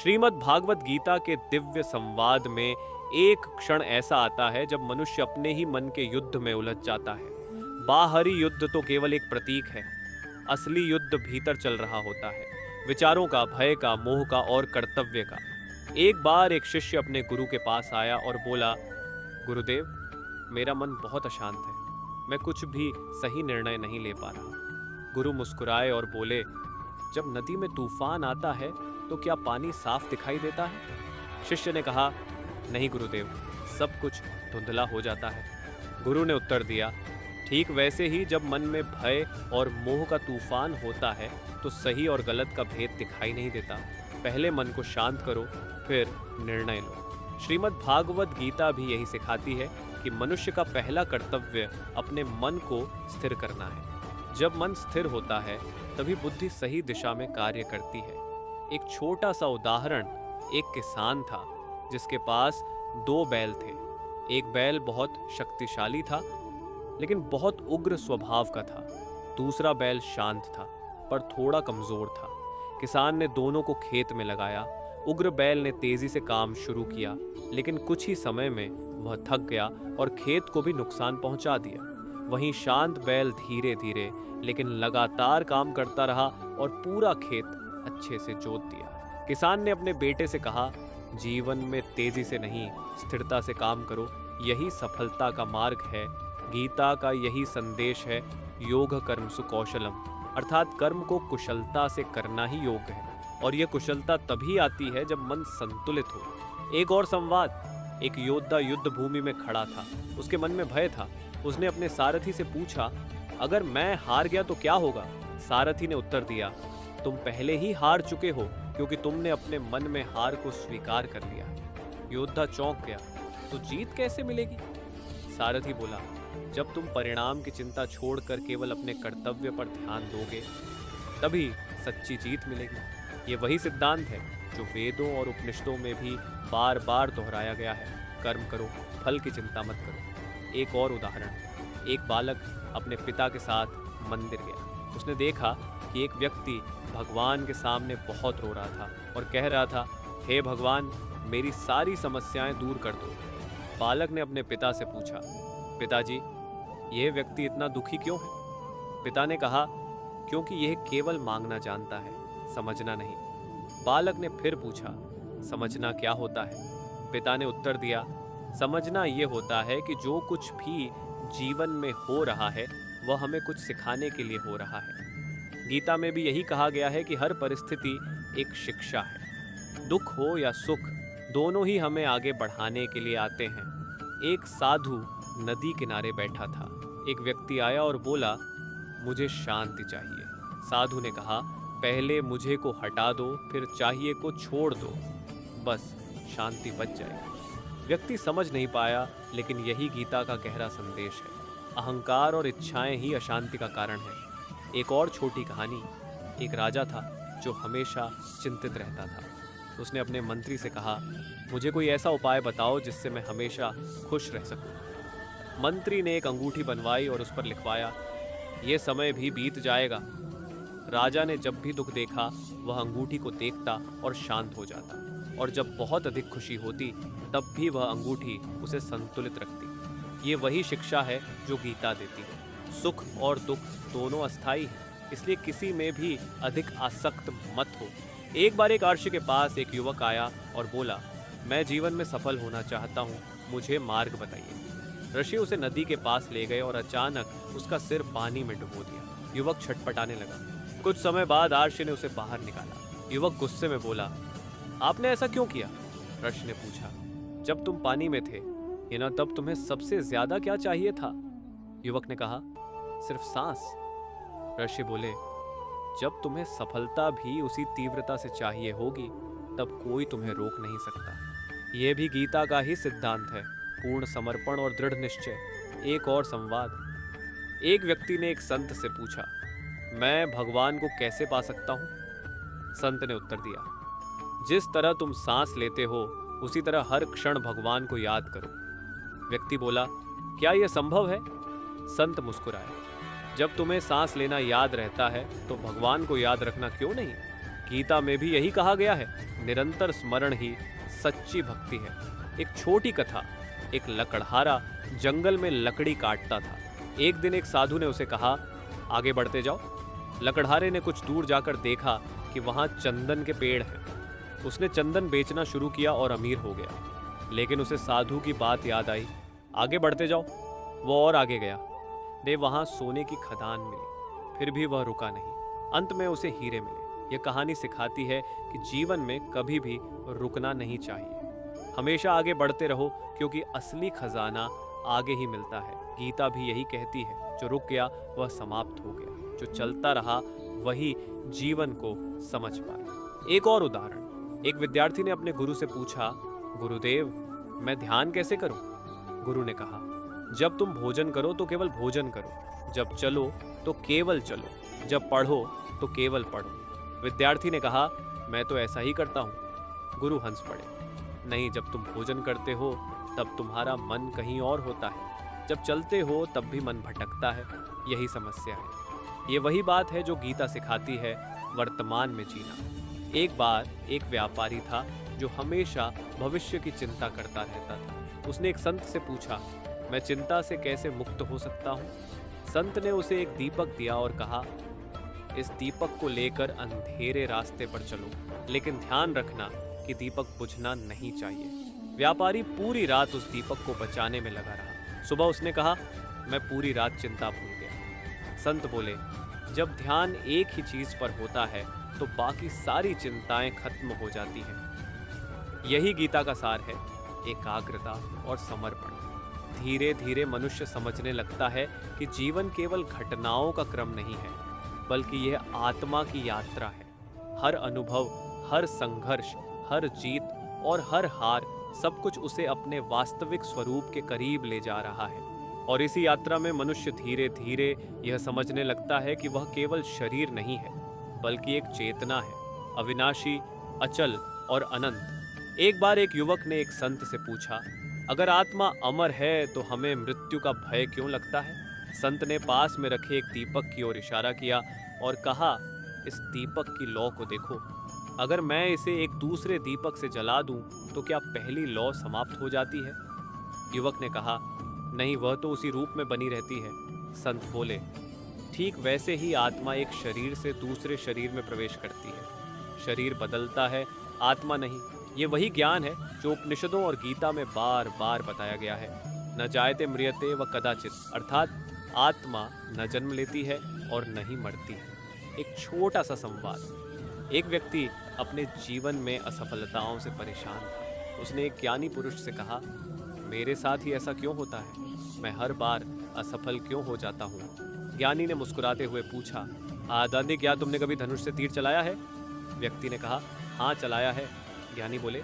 श्रीमद् भागवत गीता के दिव्य संवाद में एक क्षण ऐसा आता है जब मनुष्य अपने ही मन के युद्ध में उलझ जाता है। बाहरी युद्ध तो केवल एक प्रतीक है, असली युद्ध भीतर चल रहा होता है, विचारों का, भय का, मोह का और कर्तव्य का। एक बार एक शिष्य अपने गुरु के पास आया और बोला, गुरुदेव, मेरा मन बहुत अशांत है, मैं कुछ भी सही निर्णय नहीं ले पा रहा। गुरु मुस्कुराए और बोले, जब नदी में तूफान आता है तो क्या पानी साफ दिखाई देता है? शिष्य ने कहा, नहीं गुरुदेव, सब कुछ धुंधला हो जाता है। गुरु ने उत्तर दिया, ठीक वैसे ही जब मन में भय और मोह का तूफान होता है तो सही और गलत का भेद दिखाई नहीं देता। पहले मन को शांत करो, फिर निर्णय लो। श्रीमद् भागवत गीता भी यही सिखाती है कि मनुष्य का पहला कर्तव्य अपने मन को स्थिर करना है। जब मन स्थिर होता है तभी बुद्धि सही दिशा में कार्य करती है। एक छोटा सा उदाहरण, एक किसान था जिसके पास 2 बैल थे। एक बैल बहुत शक्तिशाली था लेकिन बहुत उग्र स्वभाव का था। दूसरा बैल शांत था पर थोड़ा कमजोर था। किसान ने दोनों को खेत में लगाया। उग्र बैल ने तेजी से काम शुरू किया लेकिन कुछ ही समय में वह थक गया और खेत को भी नुकसान पहुंचा दिया। वहीं शांत बैल धीरे धीरे लेकिन लगातार काम करता रहा और पूरा खेत अच्छे से जोत दिया। किसान ने अपने बेटे से कहा, जीवन में तेजी से नहीं, स्थिरता से काम करो, यही सफलता का मार्ग है। गीता का यही संदेश है, योग कर्म सुकौशलम, अर्थात कर्म को कुशलता से करना ही योग है। और यह कुशलता तभी आती है जब मन संतुलित हो। एक और संवाद, एक योद्धा युद्ध भूमि में खड़ा था। उसके मन में भय था। उसने अपने सारथी से पूछा, अगर मैं हार गया तो क्या होगा? सारथी ने उत्तर दिया, तुम पहले ही हार चुके हो क्योंकि तुमने अपने मन में हार को स्वीकार कर लिया। योद्धा चौंक गया, तो जीत कैसे मिलेगी? सारथी बोला, जब तुम परिणाम की चिंता छोड़कर केवल अपने कर्तव्य पर ध्यान दोगे तभी सच्ची जीत मिलेगी। ये वही सिद्धांत है जो वेदों और उपनिषदों में भी बार बार दोहराया गया है। कर्म करो, फल की चिंता मत करो। एक और उदाहरण, एक बालक अपने पिता के साथ मंदिर गया। उसने देखा कि एक व्यक्ति भगवान के सामने बहुत रो रहा था और कह रहा था, हे भगवान, मेरी सारी समस्याएं दूर कर दो। बालक ने अपने पिता से पूछा, पिताजी, यह व्यक्ति इतना दुखी क्यों है? पिता ने कहा, क्योंकि यह केवल मांगना जानता है, समझना नहीं। बालक ने फिर पूछा, समझना क्या होता है? पिता ने उत्तर दिया, समझना यह होता है कि जो कुछ भी जीवन में हो रहा है वह हमें कुछ सिखाने के लिए हो रहा है। गीता में भी यही कहा गया है कि हर परिस्थिति एक शिक्षा है। दुख हो या सुख, दोनों ही हमें आगे बढ़ाने के लिए आते हैं। एक साधु नदी किनारे बैठा था। एक व्यक्ति आया और बोला, मुझे शांति चाहिए। साधु ने कहा, पहले मुझे को हटा दो, फिर चाहिए को छोड़ दो, बस शांति बच जाएगी। व्यक्ति समझ नहीं पाया, लेकिन यही गीता का गहरा संदेश है। अहंकार और इच्छाएं ही अशांति का कारण है। एक और छोटी कहानी, एक राजा था जो हमेशा चिंतित रहता था। उसने अपने मंत्री से कहा, मुझे कोई ऐसा उपाय बताओ जिससे मैं हमेशा खुश रह सकूं। मंत्री ने एक अंगूठी बनवाई और उस पर लिखवाया, ये समय भी बीत जाएगा। राजा ने जब भी दुख देखा वह अंगूठी को देखता और शांत हो जाता, और जब बहुत अधिक खुशी होती तब भी वह अंगूठी उसे संतुलित रखती। ये वही शिक्षा है जो गीता देती है। सुख और दुख दोनों अस्थायी हैं, इसलिए किसी में भी अधिक आसक्त मत हो। एक बार एक ऋषि के पास एक युवक आया और बोला, मैं जीवन में सफल होना चाहता हूँ, मुझे मार्ग बताइए। ऋषि उसे नदी के पास ले गए और अचानक उसका सिर पानी में डुबो दिया। युवक छटपटाने लगा। कुछ समय बाद ऋषि ने उसे बाहर निकाला। युवक गुस्से में बोला, आपने ऐसा क्यों किया? ऋषि ने पूछा, जब तुम पानी में थे तब तुम्हें सबसे ज्यादा क्या चाहिए था? युवक ने कहा, सिर्फ सांस। ऋषि बोले, जब तुम्हें सफलता भी उसी तीव्रता से चाहिए होगी तब कोई तुम्हें रोक नहीं सकता। यह भी गीता का ही सिद्धांत है, पूर्ण समर्पण और दृढ़ निश्चय। एक और संवाद, एक व्यक्ति ने एक संत से पूछा, मैं भगवान को कैसे पा सकता हूँ? संत ने उत्तर दिया, जिस तरह तुम सांस लेते हो उसी तरह हर क्षण भगवान को याद करो। व्यक्ति बोला, क्या यह संभव है? संत मुस्कुराए, जब तुम्हें सांस लेना याद रहता है तो भगवान को याद रखना क्यों नहीं? गीता में भी यही कहा गया है, निरंतर स्मरण ही सच्ची भक्ति है। एक छोटी कथा, एक लकड़हारा जंगल में लकड़ी काटता था। एक दिन एक साधु ने उसे कहा, आगे बढ़ते जाओ। लकड़हारे ने कुछ दूर जाकर देखा कि वहां चंदन के पेड़ हैं। उसने चंदन बेचना शुरू किया और अमीर हो गया। लेकिन उसे साधु की बात याद आई, आगे बढ़ते जाओ। वो और आगे गया। दे वहां सोने की खदान मिली, फिर भी वह रुका नहीं। अंत में उसे हीरे मिले। यह कहानी सिखाती है कि जीवन में कभी भी रुकना नहीं चाहिए, हमेशा आगे बढ़ते रहो, क्योंकि असली खजाना आगे ही मिलता है। गीता भी यही कहती है, जो रुक गया वह समाप्त हो गया, जो चलता रहा वही जीवन को समझ पाया। एक और उदाहरण, एक विद्यार्थी ने अपने गुरु से पूछा, गुरुदेव मैं ध्यान कैसे करूं? गुरु ने कहा, जब तुम भोजन करो तो केवल भोजन करो, जब चलो तो केवल चलो, जब पढ़ो तो केवल पढ़ो। विद्यार्थी ने कहा, मैं तो ऐसा ही करता हूँ। गुरु हंस पड़े, नहीं, जब तुम भोजन करते हो तब तुम्हारा मन कहीं और होता है, जब चलते हो तब भी मन भटकता है। यही समस्या है। ये वही बात है जो गीता सिखाती है, वर्तमान में जीना। एक बार एक व्यापारी था जो हमेशा भविष्य की चिंता करता रहता था। उसने एक संत से पूछा, मैं चिंता से कैसे मुक्त हो सकता हूँ? संत ने उसे एक दीपक दिया और कहा, इस दीपक को लेकर अंधेरे रास्ते पर चलो, लेकिन ध्यान रखना कि दीपक बुझना नहीं चाहिए। व्यापारी पूरी रात उस दीपक को बचाने में लगा रहा। सुबह उसने कहा, मैं पूरी रात चिंता भूल गया। संत बोले, जब ध्यान एक ही चीज पर होता है तो बाकी सारी चिंताएं खत्म हो जाती हैं। यही गीता का सार है, एकाग्रता और समर्पण। धीरे धीरे मनुष्य समझने लगता है कि जीवन केवल घटनाओं का क्रम नहीं है, बल्कि यह आत्मा की यात्रा है। हर अनुभव, हर संघर्ष, हर जीत और हर हार, सब कुछ उसे अपने वास्तविक स्वरूप के करीब ले जा रहा है। और इसी यात्रा में मनुष्य धीरे धीरे यह समझने लगता है कि वह केवल शरीर नहीं है, बल्कि एक चेतना है, अविनाशी, अचल और अनंत। एक बार एक युवक ने एक संत से पूछा, अगर आत्मा अमर है तो हमें मृत्यु का भय क्यों लगता है? संत ने पास में रखे एक दीपक की ओर इशारा किया और कहा, इस दीपक की लौ को देखो। अगर मैं इसे एक दूसरे दीपक से जला दूं तो क्या पहली लौ समाप्त हो जाती है? युवक ने कहा, नहीं, वह तो उसी रूप में बनी रहती है। संत बोले, ठीक वैसे ही आत्मा एक शरीर से दूसरे शरीर में प्रवेश करती है। शरीर बदलता है, आत्मा नहीं। ये वही ज्ञान है जो उपनिषदों और गीता में बार बार बताया गया है। न जायते म्रियते व कदाचित, अर्थात आत्मा न जन्म लेती है और न ही मरती है। एक छोटा सा संवाद। एक व्यक्ति अपने जीवन में असफलताओं से परेशान था। उसने एक ज्ञानी पुरुष से कहा, मेरे साथ ही ऐसा क्यों होता है? मैं हर बार असफल क्यों हो जाता हूँ? ज्ञानी ने मुस्कुराते हुए पूछा, दादी क्या तुमने कभी धनुष से तीर चलाया है? व्यक्ति ने कहा, हाँ चलाया है। ज्ञानी बोले,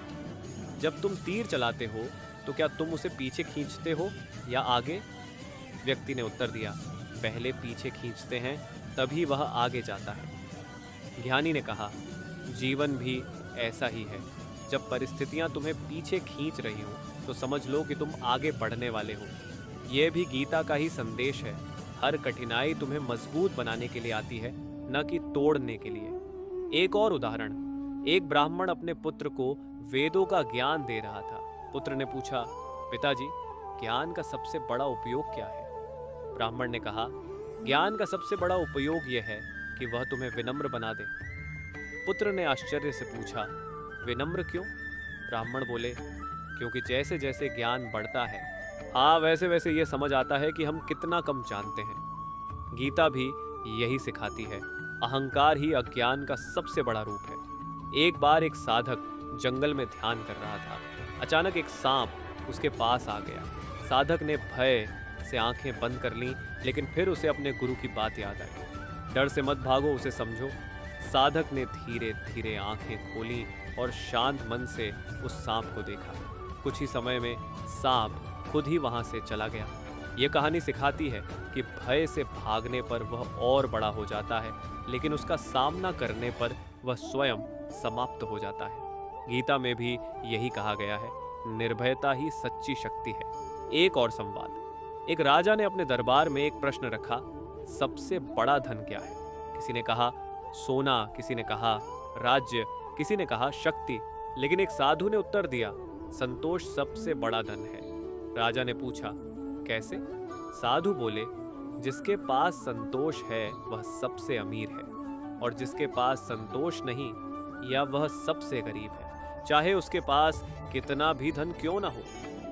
जब तुम तीर चलाते हो तो क्या तुम उसे पीछे खींचते हो या आगे? व्यक्ति ने उत्तर दिया, पहले पीछे खींचते हैं तभी वह आगे जाता है। ज्ञानी ने कहा, जीवन भी ऐसा ही है। जब परिस्थितियां तुम्हें पीछे खींच रही हो तो समझ लो कि तुम आगे बढ़ने वाले हो। यह भी गीता का ही संदेश है। हर कठिनाई तुम्हें मजबूत बनाने के लिए आती है, न कि तोड़ने के लिए। एक और उदाहरण, एक ब्राह्मण अपने पुत्र को वेदों का ज्ञान दे रहा था। पुत्र ने पूछा, पिताजी ज्ञान का सबसे बड़ा उपयोग क्या है? ब्राह्मण ने कहा, ज्ञान का सबसे बड़ा उपयोग यह है कि वह तुम्हें विनम्र बना दे। पुत्र ने आश्चर्य से पूछा, विनम्र क्यों? ब्राह्मण बोले, क्योंकि जैसे जैसे ज्ञान बढ़ता है, हाँ वैसे वैसे ये समझ आता है कि हम कितना कम जानते हैं। गीता भी यही सिखाती है, अहंकार ही अज्ञान का सबसे बड़ा रूप है। एक बार एक साधक जंगल में ध्यान कर रहा था। अचानक एक सांप उसके पास आ गया। साधक ने भय से आंखें बंद कर लीं, लेकिन फिर उसे अपने गुरु की बात याद आई। डर से मत भागो, उसे समझो। साधक ने धीरे धीरे आंखें खोलीं और शांत मन से उस सांप को देखा। कुछ ही समय में सांप खुद ही वहां से चला गया। ये कहानी सिखाती है कि भय से भागने पर वह और बड़ा हो जाता है, लेकिन उसका सामना करने पर वह स्वयं समाप्त हो जाता है। गीता में भी यही कहा गया है, निर्भयता ही सच्ची शक्ति है। एक और संवाद, एक राजा ने अपने दरबार में एक प्रश्न रखा, सबसे बड़ा धन क्या है? किसी ने कहा सोना, किसी ने कहा राज्य, किसी ने कहा शक्ति, लेकिन एक साधु ने उत्तर दिया, संतोष सबसे बड़ा धन है। राजा ने पूछा, कैसे? साधु बोले, जिसके पास संतोष है वह सबसे अमीर है, और जिसके पास संतोष नहीं या वह सबसे गरीब है, चाहे उसके पास कितना भी धन क्यों ना हो।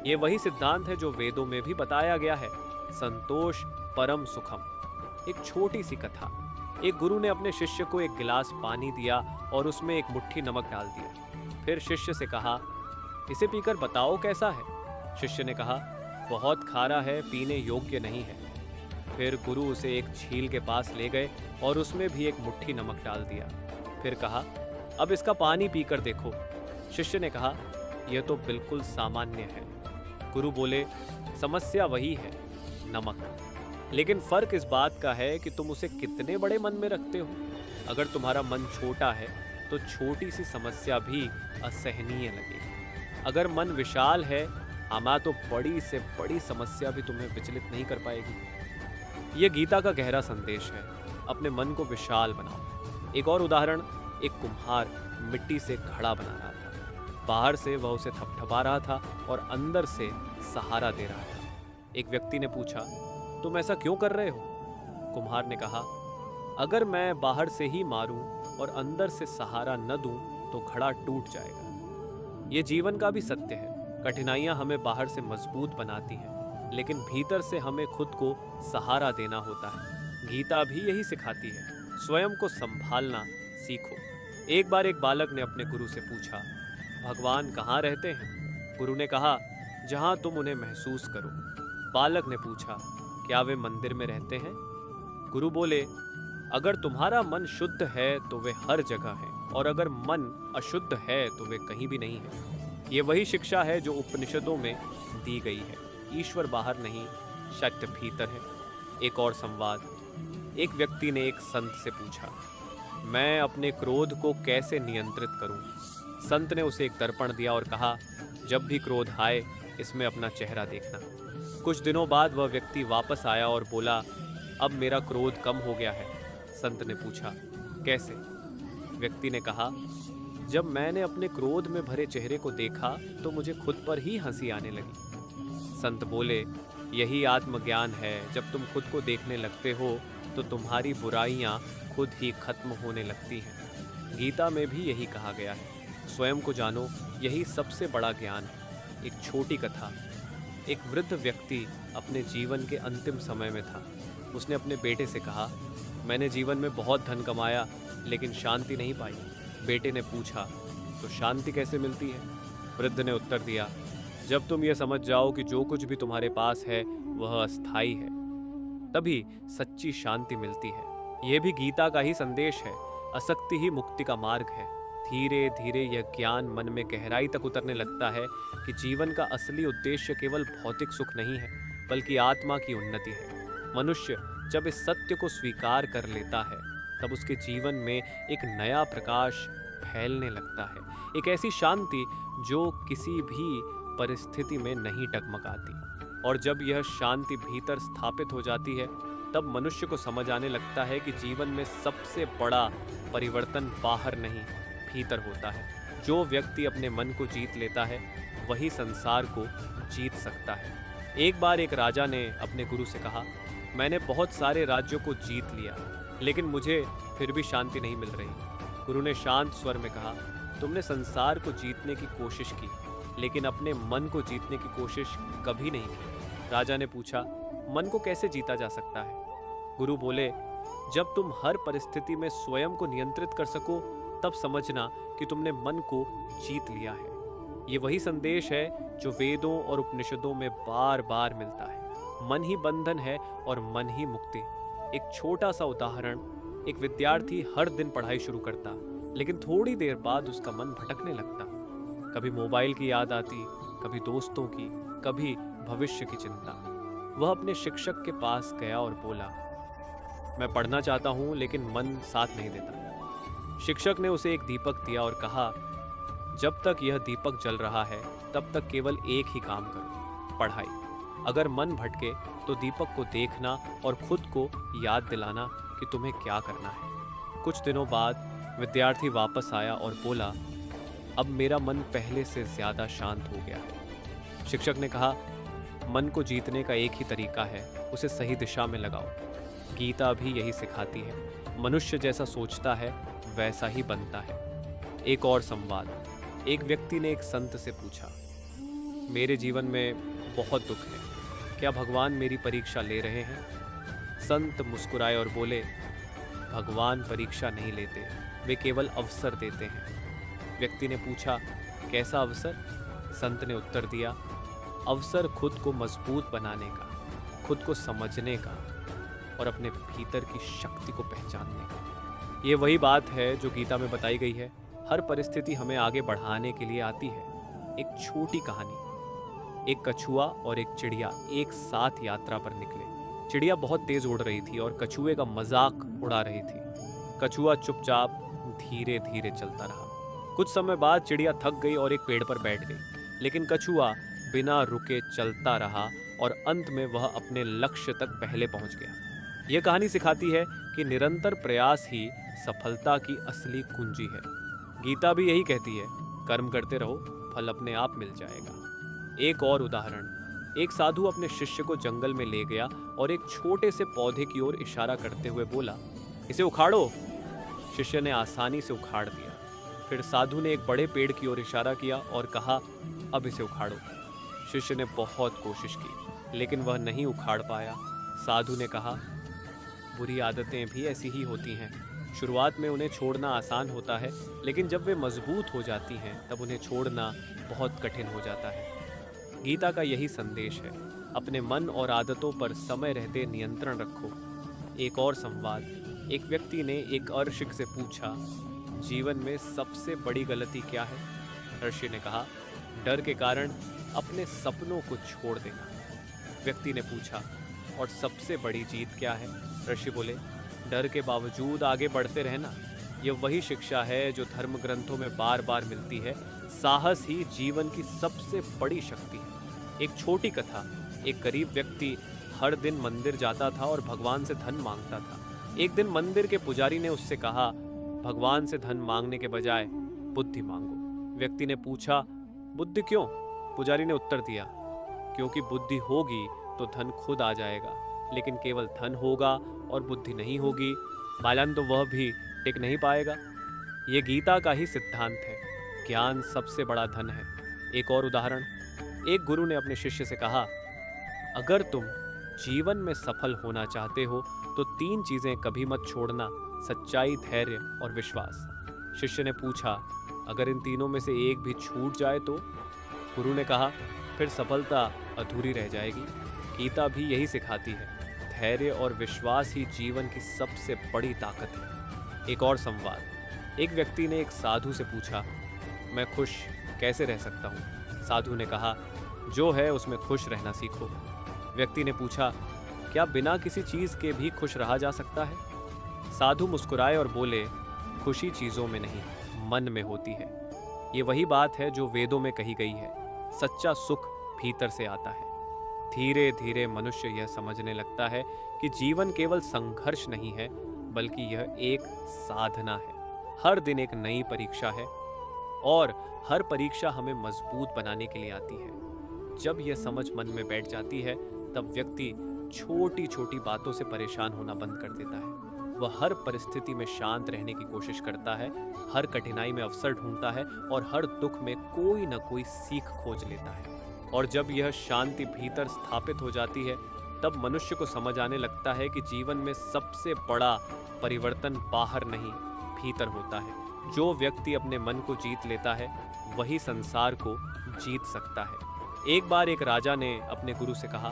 ये वही सिद्धांत है जो वेदों में भी बताया गया है, संतोष परम सुखम। एक छोटी सी कथा। एक गुरु ने अपने शिष्य को एक गिलास पानी दिया और उसमें एक मुट्ठी नमक डाल दिया। फिर शिष्य से कहा, इसे पीकर बताओ कैसा है? शिष्य ने कहा, बहुत खारा है, पीने योग्य नहीं है। फिर गुरु उसे एक झील के पास ले गए और उसमें भी एक मुट्ठी नमक डाल दिया। फिर कहा, अब इसका पानी पीकर देखो। शिष्य ने कहा, यह तो बिल्कुल सामान्य है। गुरु बोले, समस्या वही है, नमक। लेकिन फर्क इस बात का है कि तुम उसे कितने बड़े मन में रखते हो। अगर तुम्हारा मन छोटा है तो छोटी सी समस्या भी असहनीय लगेगी। अगर मन विशाल है, आमा तो बड़ी से बड़ी समस्या भी तुम्हें विचलित नहीं कर पाएगी। यह गीता का गहरा संदेश है, अपने मन को विशाल बनाओ। एक और उदाहरण, एक कुम्हार मिट्टी से घड़ा बना रहा था। बाहर से वह उसे थपथपा रहा था और अंदर से सहारा दे रहा था। एक व्यक्ति ने पूछा, तुम ऐसा क्यों कर रहे हो? कुम्हार ने कहा, अगर मैं बाहर से ही मारूं और अंदर से सहारा न दूं तो घड़ा टूट जाएगा। ये जीवन का भी सत्य है। कठिनाइयां हमें बाहर से मजबूत बनाती हैं, लेकिन भीतर से हमें खुद को सहारा देना होता है। गीता भी यही सिखाती है, स्वयं को संभालना सीखो। एक बार एक बालक ने अपने गुरु से पूछा, भगवान कहाँ रहते हैं? गुरु ने कहा, जहाँ तुम उन्हें महसूस करो। बालक ने पूछा, क्या वे मंदिर में रहते हैं? गुरु बोले, अगर तुम्हारा मन शुद्ध है तो वे हर जगह हैं, और अगर मन अशुद्ध है तो वे कहीं भी नहीं है। ये वही शिक्षा है जो उपनिषदों में दी गई है। ईश्वर बाहर नहीं, सत्य भीतर है। एक और संवाद। एक व्यक्ति ने एक संत से पूछा, मैं अपने क्रोध को कैसे नियंत्रित करूं? संत ने उसे एक दर्पण दिया और कहा, जब भी क्रोध आए इसमें अपना चेहरा देखना। कुछ दिनों बाद वह व्यक्ति वापस आया और बोला, अब मेरा क्रोध कम हो गया है। संत ने पूछा, कैसे? व्यक्ति ने कहा, जब मैंने अपने क्रोध में भरे चेहरे को देखा तो मुझे खुद पर ही हंसी आने लगी। संत बोले, यही आत्मज्ञान है। जब तुम खुद को देखने लगते हो तो तुम्हारी बुराइयां खुद ही खत्म होने लगती हैं। गीता में भी यही कहा गया है, स्वयं को जानो, यही सबसे बड़ा ज्ञान है। एक छोटी कथा। एक वृद्ध व्यक्ति अपने जीवन के अंतिम समय में था। उसने अपने बेटे से कहा, मैंने जीवन में बहुत धन कमाया लेकिन शांति नहीं पाई। बेटे ने पूछा, तो शांति कैसे मिलती है? वृद्ध ने उत्तर दिया, जब तुम ये समझ जाओ कि जो कुछ भी तुम्हारे पास है वह अस्थाई है, तभी सच्ची शांति मिलती है। यह भी गीता का ही संदेश है, असक्ति ही मुक्ति का मार्ग है। धीरे धीरे यह ज्ञान मन में गहराई तक उतरने लगता है कि जीवन का असली उद्देश्य केवल भौतिक सुख नहीं है, बल्कि आत्मा की उन्नति है। मनुष्य जब इस सत्य को स्वीकार कर लेता है तब उसके जीवन में एक नया प्रकाश फैलने लगता है, एक ऐसी शांति जो किसी भी परिस्थिति में नहीं डगमगाती। और जब यह शांति भीतर स्थापित हो जाती है तब मनुष्य को समझ आने लगता है कि जीवन में सबसे बड़ा परिवर्तन बाहर नहीं, भीतर होता है। जो व्यक्ति अपने मन को जीत लेता है वही संसार को जीत सकता है। एक बार एक राजा ने अपने गुरु से कहा, मैंने बहुत सारे राज्यों को जीत लिया लेकिन मुझे फिर भी शांति नहीं मिल रही। गुरु ने शांत स्वर में कहा, तुमने संसार को जीतने की कोशिश की लेकिन अपने मन को जीतने की कोशिश कभी नहीं की। राजा ने पूछा, मन को कैसे जीता जा सकता है? गुरु बोले, जब तुम हर परिस्थिति में स्वयं को नियंत्रित कर सको तब समझना कि तुमने मन को जीत लिया है। ये वही संदेश है जो वेदों और उपनिषदों में बार बार मिलता है। मन ही बंधन है और मन ही मुक्ति। एक छोटा सा उदाहरण, एक विद्यार्थी हर दिन पढ़ाई शुरू करता लेकिन थोड़ी देर बाद उसका मन भटकने लगता। कभी मोबाइल की याद आती, कभी दोस्तों की, कभी भविष्य की चिंता। वह अपने शिक्षक के पास गया और बोला, मैं पढ़ना चाहता हूँ लेकिन मन साथ नहीं देता। शिक्षक ने उसे एक दीपक दिया और कहा, जब तक यह दीपक जल रहा है तब तक केवल एक ही काम करो, पढ़ाई। अगर मन भटके तो दीपक को देखना और खुद को याद दिलाना कि तुम्हें क्या करना है। कुछ दिनों बाद विद्यार्थी वापस आया और बोला, अब मेरा मन पहले से ज्यादा शांत हो गया है। शिक्षक ने कहा, मन को जीतने का एक ही तरीका है, उसे सही दिशा में लगाओ। गीता भी यही सिखाती है, मनुष्य जैसा सोचता है वैसा ही बनता है। एक और संवाद। एक व्यक्ति ने एक संत से पूछा, मेरे जीवन में बहुत दुख है, क्या भगवान मेरी परीक्षा ले रहे हैं? संत मुस्कुराए और बोले, भगवान परीक्षा नहीं लेते, वे केवल अवसर देते हैं। व्यक्ति ने पूछा, कैसा अवसर? संत ने उत्तर दिया, अवसर खुद को मजबूत बनाने का, खुद को समझने का और अपने भीतर की शक्ति को पहचानने का। ये वही बात है जो गीता में बताई गई है। हर परिस्थिति हमें आगे बढ़ाने के लिए आती है। एक छोटी कहानी। एक कछुआ और एक चिड़िया एक साथ यात्रा पर निकले। चिड़िया बहुत तेज उड़ रही थी और कछुए का मजाक उड़ा रही थी। कछुआ चुपचाप धीरे धीरे चलता रहा। कुछ समय बाद चिड़िया थक गई और एक पेड़ पर बैठ गई, लेकिन कछुआ बिना रुके चलता रहा और अंत में वह अपने लक्ष्य तक पहले पहुंच गया। यह कहानी सिखाती है कि निरंतर प्रयास ही सफलता की असली कुंजी है। गीता भी यही कहती है, कर्म करते रहो, फल अपने आप मिल जाएगा। एक और उदाहरण। एक साधु अपने शिष्य को जंगल में ले गया और एक छोटे से पौधे की ओर इशारा करते हुए बोला, इसे उखाड़ो। शिष्य ने आसानी से उखाड़ दिया। फिर साधु ने एक बड़े पेड़ की ओर इशारा किया और कहा, अब इसे उखाड़ो। शिष्य ने बहुत कोशिश की, लेकिन वह नहीं उखाड़ पाया। साधु ने कहा, बुरी आदतें भी ऐसी ही होती हैं। शुरुआत में उन्हें छोड़ना आसान होता है, लेकिन जब वे मजबूत हो जाती हैं तब उन्हें छोड़ना बहुत कठिन हो जाता है। गीता का यही संदेश है, अपने मन और आदतों पर समय रहते नियंत्रण रखो। एक और संवाद। एक व्यक्ति ने एक ऋषि से पूछा, जीवन में सबसे बड़ी गलती क्या है? ऋषि ने कहा, डर के कारण अपने सपनों को छोड़ देना। व्यक्ति ने पूछा, और सबसे बड़ी जीत क्या है? ऋषि बोले, डर के बावजूद आगे बढ़ते रहना। यह वही शिक्षा है जो धर्म ग्रंथों में बार बार मिलती है। साहस ही जीवन की सबसे बड़ी शक्ति है। एक छोटी कथा। एक गरीब व्यक्ति हर दिन मंदिर जाता था और भगवान से धन मांगता था। एक दिन मंदिर के पुजारी ने उससे कहा, भगवान से धन मांगने के बजाय बुद्धि मांगो। व्यक्ति ने पूछा, बुद्धि क्यों? पुजारी ने उत्तर दिया, क्योंकि बुद्धि होगी तो धन खुद आ जाएगा, लेकिन केवल धन होगा और बुद्धि नहीं होगी, बालन तो वह भी टिक नहीं पाएगा। ये गीता का ही सिद्धांत है। ज्ञान सबसे बड़ा धन है। एक और उदाहरण। एक गुरु ने अपने शिष्य से कहा, अगर तुम जीवन में सफल होना चाहते हो तो 3 चीजें कभी मत छोड़ना, सच्चाई, धैर्य और विश्वास। शिष्य ने पूछा, अगर इन तीनों में से एक भी छूट जाए तो? गुरु ने कहा, फिर सफलता अधूरी रह जाएगी। गीता भी यही सिखाती है, धैर्य और विश्वास ही जीवन की सबसे बड़ी ताकत है। एक और संवाद। एक व्यक्ति ने एक साधु से पूछा, मैं खुश कैसे रह सकता हूँ? साधु ने कहा, जो है उसमें खुश रहना सीखो। व्यक्ति ने पूछा, क्या बिना किसी चीज़ के भी खुश रहा जा सकता है? साधु मुस्कुराए और बोले, खुशी चीज़ों में नहीं, मन में होती है। ये वही बात है जो वेदों में कही गई है, सच्चा सुख भीतर से आता है। धीरे धीरे मनुष्य यह समझने लगता है कि जीवन केवल संघर्ष नहीं है, बल्कि यह एक साधना है। हर दिन एक नई परीक्षा है और हर परीक्षा हमें मजबूत बनाने के लिए आती है। जब यह समझ मन में बैठ जाती है, तब व्यक्ति छोटी छोटी बातों से परेशान होना बंद कर देता है। वह हर परिस्थिति में शांत रहने की कोशिश करता है, हर कठिनाई में अवसर ढूंढता है और हर दुख में कोई न कोई सीख खोज लेता है। और जब यह शांति भीतर स्थापित हो जाती है, तब मनुष्य को समझ आने लगता है कि जीवन में सबसे बड़ा परिवर्तन बाहर नहीं, भीतर होता है। जो व्यक्ति अपने मन को जीत लेता है, वही संसार को जीत सकता है। एक बार एक राजा ने अपने गुरु से कहा,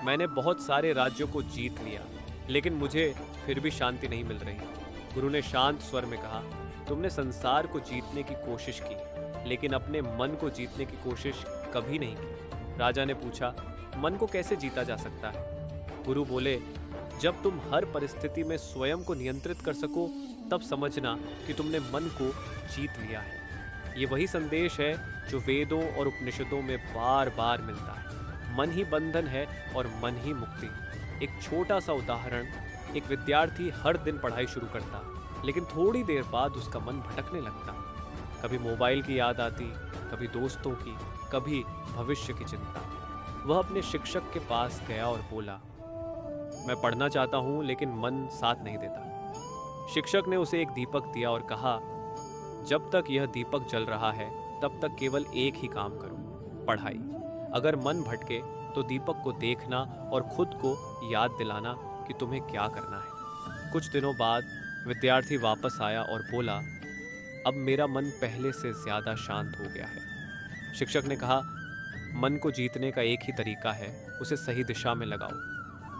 मैंने बहुत सारे राज्यों को जीत लिया, लेकिन मुझे फिर भी शांति नहीं मिल रही। गुरु ने शांत स्वर में कहा, तुमने संसार को जीतने की कोशिश की, लेकिन अपने मन को जीतने की कोशिश कभी नहीं की। राजा ने पूछा, मन को कैसे जीता जा सकता है? गुरु बोले, जब तुम हर परिस्थिति में स्वयं को नियंत्रित कर सको, तब समझना कि तुमने मन को जीत लिया है। ये वही संदेश है जो वेदों और उपनिषदों में बार बार मिलता है। मन ही बंधन है और मन ही मुक्ति। एक छोटा सा उदाहरण। एक विद्यार्थी हर दिन पढ़ाई शुरू करता, लेकिन थोड़ी देर बाद उसका मन भटकने लगता। कभी मोबाइल की याद आती, कभी दोस्तों की, कभी भविष्य की चिंता। वह अपने शिक्षक के पास गया और बोला, मैं पढ़ना चाहता हूं लेकिन मन साथ नहीं देता। शिक्षक ने उसे एक दीपक दिया और कहा, जब तक यह दीपक जल रहा है तब तक केवल एक ही काम करो, पढ़ाई। अगर मन भटके तो दीपक को देखना और खुद को याद दिलाना कि तुम्हें क्या करना है। कुछ दिनों बाद विद्यार्थी वापस आया और बोला, अब मेरा मन पहले से ज्यादा शांत हो गया है। शिक्षक ने कहा, मन को जीतने का एक ही तरीका है, उसे सही दिशा में लगाओ।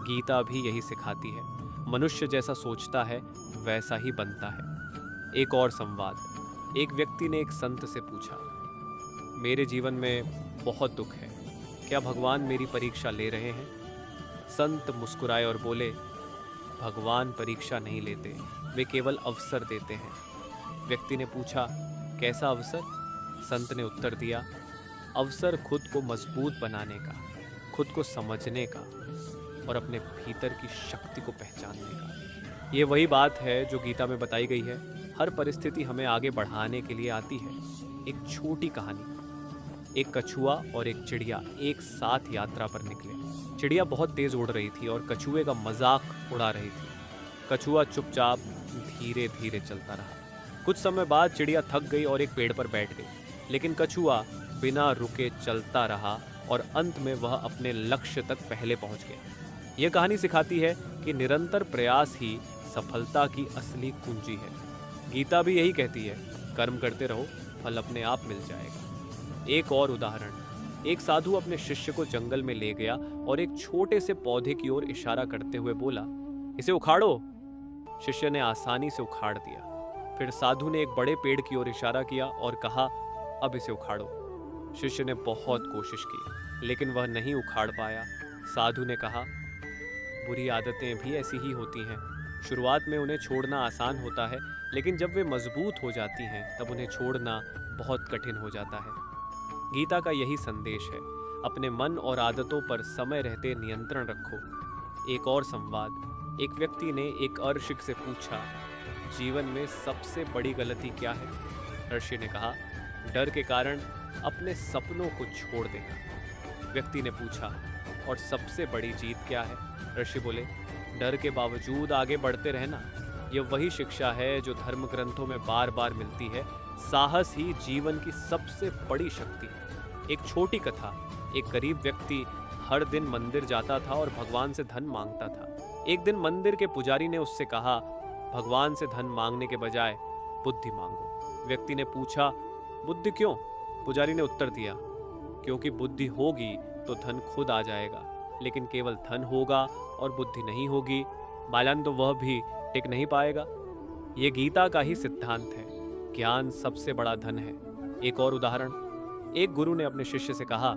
गीता भी यही सिखाती है, मनुष्य जैसा सोचता है वैसा ही बनता है। एक और संवाद। एक व्यक्ति ने एक संत से पूछा, मेरे जीवन में बहुत दुख है, क्या भगवान मेरी परीक्षा ले रहे हैं? संत मुस्कुराए और बोले, भगवान परीक्षा नहीं लेते, वे केवल अवसर देते हैं। व्यक्ति ने पूछा, कैसा अवसर? संत ने उत्तर दिया, अवसर खुद को मजबूत बनाने का, खुद को समझने का और अपने भीतर की शक्ति को पहचानने का। ये वही बात है जो गीता में बताई गई है। हर परिस्थिति हमें आगे बढ़ाने के लिए आती है। एक छोटी कहानी। एक कछुआ और एक चिड़िया एक साथ यात्रा पर निकले। चिड़िया बहुत तेज उड़ रही थी और कछुए का मजाक उड़ा रही थी। कछुआ चुपचाप धीरे धीरे चलता रहा। कुछ समय बाद चिड़िया थक गई और एक पेड़ पर बैठ गई, लेकिन कछुआ बिना रुके चलता रहा और अंत में वह अपने लक्ष्य तक पहले पहुंच गया। यह कहानी सिखाती है कि निरंतर प्रयास ही सफलता की असली कुंजी है। गीता भी यही कहती है, कर्म करते रहो, फल अपने आप मिल जाएगा। एक और उदाहरण। एक साधु अपने शिष्य को जंगल में ले गया और एक छोटे से पौधे की ओर इशारा करते हुए बोला, इसे उखाड़ो। शिष्य ने आसानी से उखाड़ दिया। फिर साधु ने एक बड़े पेड़ की ओर इशारा किया और कहा, अब इसे उखाड़ो। शिष्य ने बहुत कोशिश की लेकिन वह नहीं उखाड़ पाया। साधु ने कहा, बुरी आदतें भी ऐसी ही होती हैं। शुरुआत में उन्हें छोड़ना आसान होता है, लेकिन जब वे मजबूत हो जाती हैं तब उन्हें छोड़ना बहुत कठिन हो जाता है। गीता का यही संदेश है, अपने मन और आदतों पर समय रहते नियंत्रण रखो। एक और संवाद। एक व्यक्ति ने एक ऋषि से पूछा, जीवन में सबसे बड़ी गलती क्या है? ऋषि ने कहा, डर के कारण अपने सपनों को छोड़ देना। व्यक्ति ने पूछा, और सबसे बड़ी जीत क्या है? ऋषि बोले, डर के बावजूद आगे बढ़ते रहना। यह वही शिक्षा है जो धर्म ग्रंथों में बार बार मिलती है। साहस ही जीवन की सबसे बड़ी शक्ति है। एक छोटी कथा। एक गरीब व्यक्ति हर दिन मंदिर जाता था और भगवान से धन मांगता था। एक दिन मंदिर के पुजारी ने उससे कहा, भगवान से धन मांगने के बजाय बुद्धि मांगो। व्यक्ति ने पूछा, बुद्धि क्यों? पुजारी ने उत्तर दिया, क्योंकि बुद्धि होगी तो धन खुद आ जाएगा, लेकिन केवल धन होगा और बुद्धि नहीं होगी, बालन तो वह भी टिक नहीं पाएगा। ये गीता का ही सिद्धांत है, ज्ञान सबसे बड़ा धन है। एक और उदाहरण। एक गुरु ने अपने शिष्य से कहा,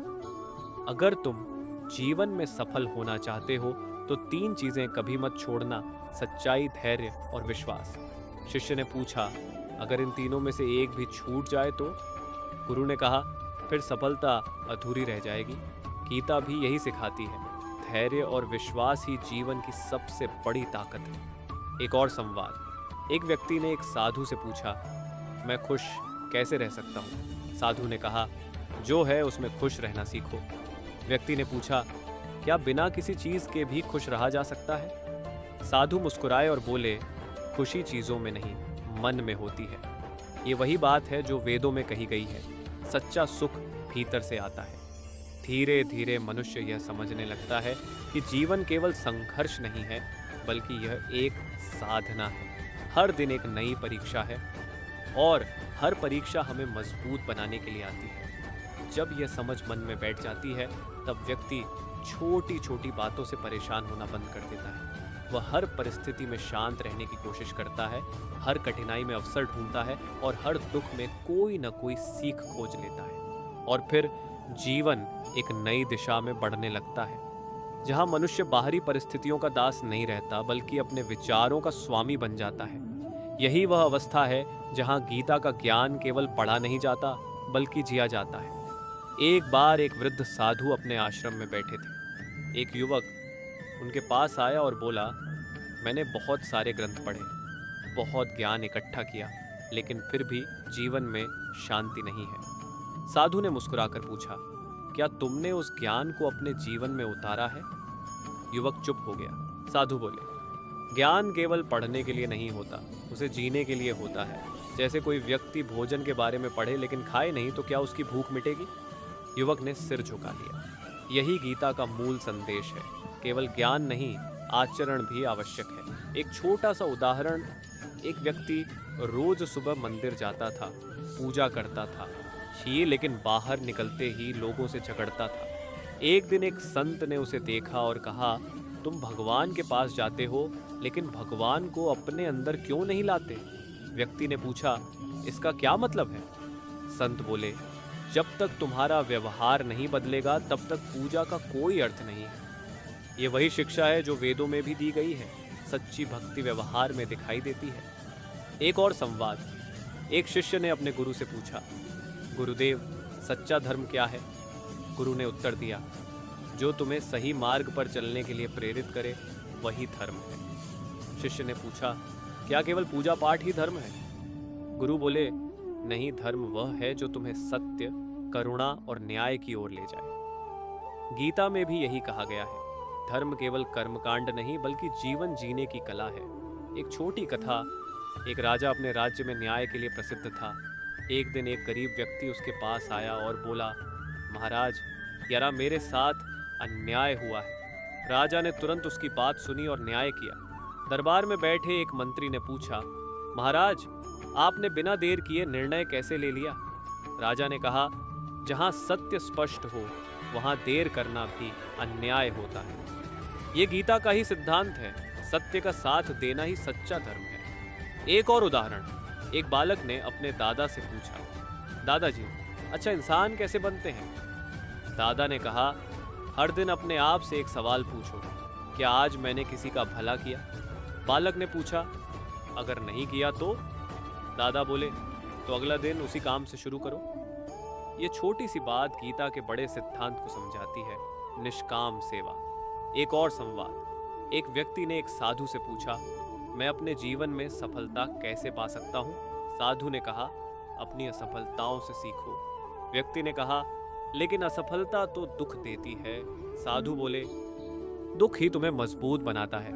अगर तुम जीवन में सफल होना चाहते हो तो 3 चीजें कभी मत छोड़ना, सच्चाई, धैर्य और विश्वास। शिष्य ने पूछा, अगर इन तीनों में से एक भी छूट जाए तो? गुरु ने कहा, फिर सफलता अधूरी रह जाएगी। गीता भी यही सिखाती है, धैर्य और विश्वास ही जीवन की सबसे बड़ी ताकत है। एक और संवाद। एक व्यक्ति ने एक साधु से पूछा, मैं खुश कैसे रह सकता हूँ? साधु ने कहा, जो है उसमें खुश रहना सीखो। व्यक्ति ने पूछा, क्या बिना किसी चीज के भी खुश रहा जा सकता है? साधु मुस्कुराए और बोले, खुशी चीजों में नहीं, मन में होती है। ये वही बात है जो वेदों में कही गई है, सच्चा सुख भीतर से आता है। धीरे धीरे मनुष्य यह समझने लगता है कि जीवन केवल संघर्ष नहीं है, बल्कि यह एक साधना है। हर दिन एक नई परीक्षा है और हर परीक्षा हमें मजबूत बनाने के लिए आती है। जब यह समझ मन में बैठ जाती है, तब व्यक्ति छोटी छोटी बातों से परेशान होना बंद कर देता है। वह हर परिस्थिति में शांत रहने की कोशिश करता है, हर कठिनाई में अवसर ढूंढता है और हर दुख में कोई न कोई सीख खोज लेता है। और फिर जीवन एक नई दिशा में बढ़ने लगता है, जहां मनुष्य बाहरी परिस्थितियों का दास नहीं रहता, बल्कि अपने विचारों का स्वामी बन जाता है। यही वह अवस्था है जहां गीता का ज्ञान केवल पढ़ा नहीं जाता, बल्कि जिया जाता है। एक बार एक वृद्ध साधु अपने आश्रम में बैठे थे। एक युवक उनके पास आया और बोला, मैंने बहुत सारे ग्रंथ पढ़े, बहुत ज्ञान इकट्ठा किया, लेकिन फिर भी जीवन में शांति नहीं है। साधु ने मुस्कुराकर पूछा, क्या तुमने उस ज्ञान को अपने जीवन में उतारा है? युवक चुप हो गया। साधु बोले, ज्ञान केवल पढ़ने के लिए नहीं होता, उसे जीने के लिए होता है। जैसे कोई व्यक्ति भोजन के बारे में पढ़े लेकिन खाए नहीं तो क्या उसकी भूख मिटेगी? युवक ने सिर झुका लिया। यही गीता का मूल संदेश है। केवल ज्ञान नहीं, आचरण भी आवश्यक है। एक छोटा सा उदाहरण, एक व्यक्ति रोज सुबह मंदिर जाता था, पूजा करता था, लेकिन बाहर निकलते ही लोगों से झगड़ता था। एक दिन एक संत ने उसे देखा और कहा, तुम भगवान के पास जाते हो लेकिन भगवान को अपने अंदर क्यों नहीं लाते? व्यक्ति ने पूछा, इसका क्या मतलब है? संत बोले, जब तक तुम्हारा व्यवहार नहीं बदलेगा तब तक पूजा का कोई अर्थ नहीं है। ये वही शिक्षा है जो वेदों में भी दी गई है। सच्ची भक्ति व्यवहार में दिखाई देती है। एक और संवाद। एक शिष्य ने अपने गुरु से पूछा, गुरुदेव, सच्चा धर्म क्या है? गुरु ने उत्तर दिया, जो तुम्हें सही मार्ग पर चलने के लिए प्रेरित करे वही धर्म है। शिष्य ने पूछा, क्या केवल पूजा पाठ ही धर्म है? गुरु बोले, नहीं, धर्म वह है जो तुम्हें सत्य, करुणा और न्याय की ओर ले जाए। गीता में भी यही कहा गया है। धर्म केवल कर्मकांड नहीं बल्कि जीवन जीने की कला है। एक छोटी कथा। एक राजा अपने राज्य में न्याय के लिए प्रसिद्ध था। एक दिन एक गरीब व्यक्ति उसके पास आया और बोला, महाराज, यारा मेरे साथ अन्याय हुआ है। राजा ने तुरंत उसकी बात सुनी और न्याय किया। दरबार में बैठे एक मंत्री ने पूछा, महाराज, आपने बिना देर किए निर्णय कैसे ले लिया? राजा ने कहा, जहां सत्य स्पष्ट हो वहां देर करना भी अन्याय होता है। ये गीता का ही सिद्धांत है। सत्य का साथ देना ही सच्चा धर्म है। एक और उदाहरण। एक बालक ने अपने दादा से पूछा, दादाजी, अच्छा इंसान कैसे बनते हैं? दादा ने कहा, हर दिन अपने आप से एक सवाल पूछो, क्या आज मैंने किसी का भला किया? बालक ने पूछा, अगर नहीं किया तो? दादा बोले, तो अगला दिन उसी काम से शुरू करो। ये छोटी सी बात गीता के बड़े सिद्धांत को समझाती है, निष्काम सेवा। एक और संवाद। एक व्यक्ति ने एक साधु से पूछा, मैं अपने जीवन में सफलता कैसे पा सकता हूँ? साधु ने कहा, अपनी असफलताओं से सीखो। व्यक्ति ने कहा, लेकिन असफलता तो दुख देती है। साधु बोले, दुख ही तुम्हें मजबूत बनाता है।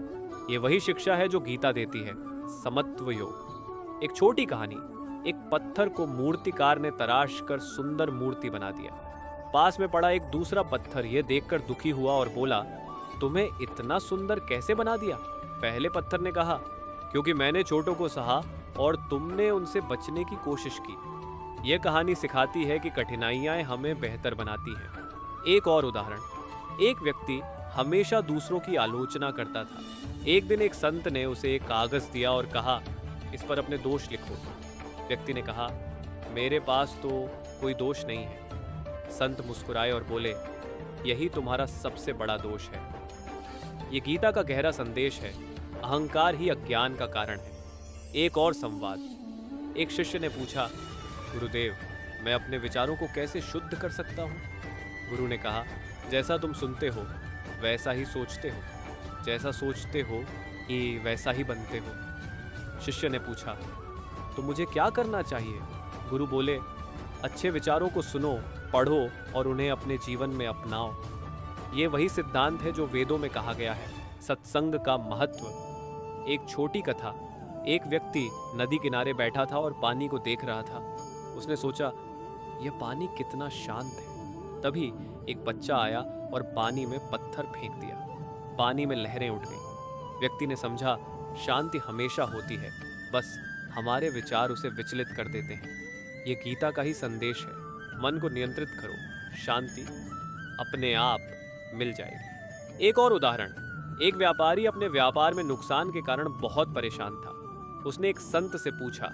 ये वही शिक्षा है जो गीता देती है, समत्व योग। एक छोटी कहानी। एक पत्थर को मूर्तिकार ने तराश कर सुंदर मूर्ति बना दिया। पास में पड़ा एक दूसरा पत्थर यह देखकर दुखी हुआ और बोला, तुम्हें इतना सुंदर कैसे बना दिया? पहले पत्थर ने कहा, क्योंकि मैंने चोटों को सहा और तुमने उनसे बचने की कोशिश की। यह कहानी सिखाती है कि कठिनाइयां हमें बेहतर बनाती हैं। एक और उदाहरण। एक व्यक्ति हमेशा दूसरों की आलोचना करता था। एक दिन एक संत ने उसे एक कागज दिया और कहा, इस पर अपने दोष लिखो। व्यक्ति ने कहा, मेरे पास तो कोई दोष नहीं है। संत मुस्कुराए और बोले, यही तुम्हारा सबसे बड़ा दोष है। ये गीता का गहरा संदेश है, अहंकार ही अज्ञान का कारण है। एक और संवाद। एक शिष्य ने पूछा, गुरुदेव, मैं अपने विचारों को कैसे शुद्ध कर सकता हूँ? गुरु ने कहा, जैसा तुम सुनते हो वैसा ही सोचते हो, जैसा सोचते हो कि वैसा ही बनते हो। शिष्य ने पूछा, तो मुझे क्या करना चाहिए? गुरु बोले, अच्छे विचारों को सुनो, पढ़ो और उन्हें अपने जीवन में अपनाओ। ये वही सिद्धांत है जो वेदों में कहा गया है, सत्संग का महत्व। एक छोटी कथा। एक व्यक्ति नदी किनारे बैठा था और पानी को देख रहा था। उसने सोचा, यह पानी कितना शांत है। तभी एक बच्चा आया और पानी में पत्थर फेंक दिया। पानी में लहरें उठ गईं। व्यक्ति ने समझा, शांति हमेशा होती है, बस हमारे विचार उसे विचलित कर देते हैं। ये गीता का ही संदेश है। मन को नियंत्रित करो, शांति अपने आप मिल जाएगी। एक और उदाहरण। एक व्यापारी अपने व्यापार में नुकसान के कारण बहुत परेशान था। उसने एक संत से पूछा,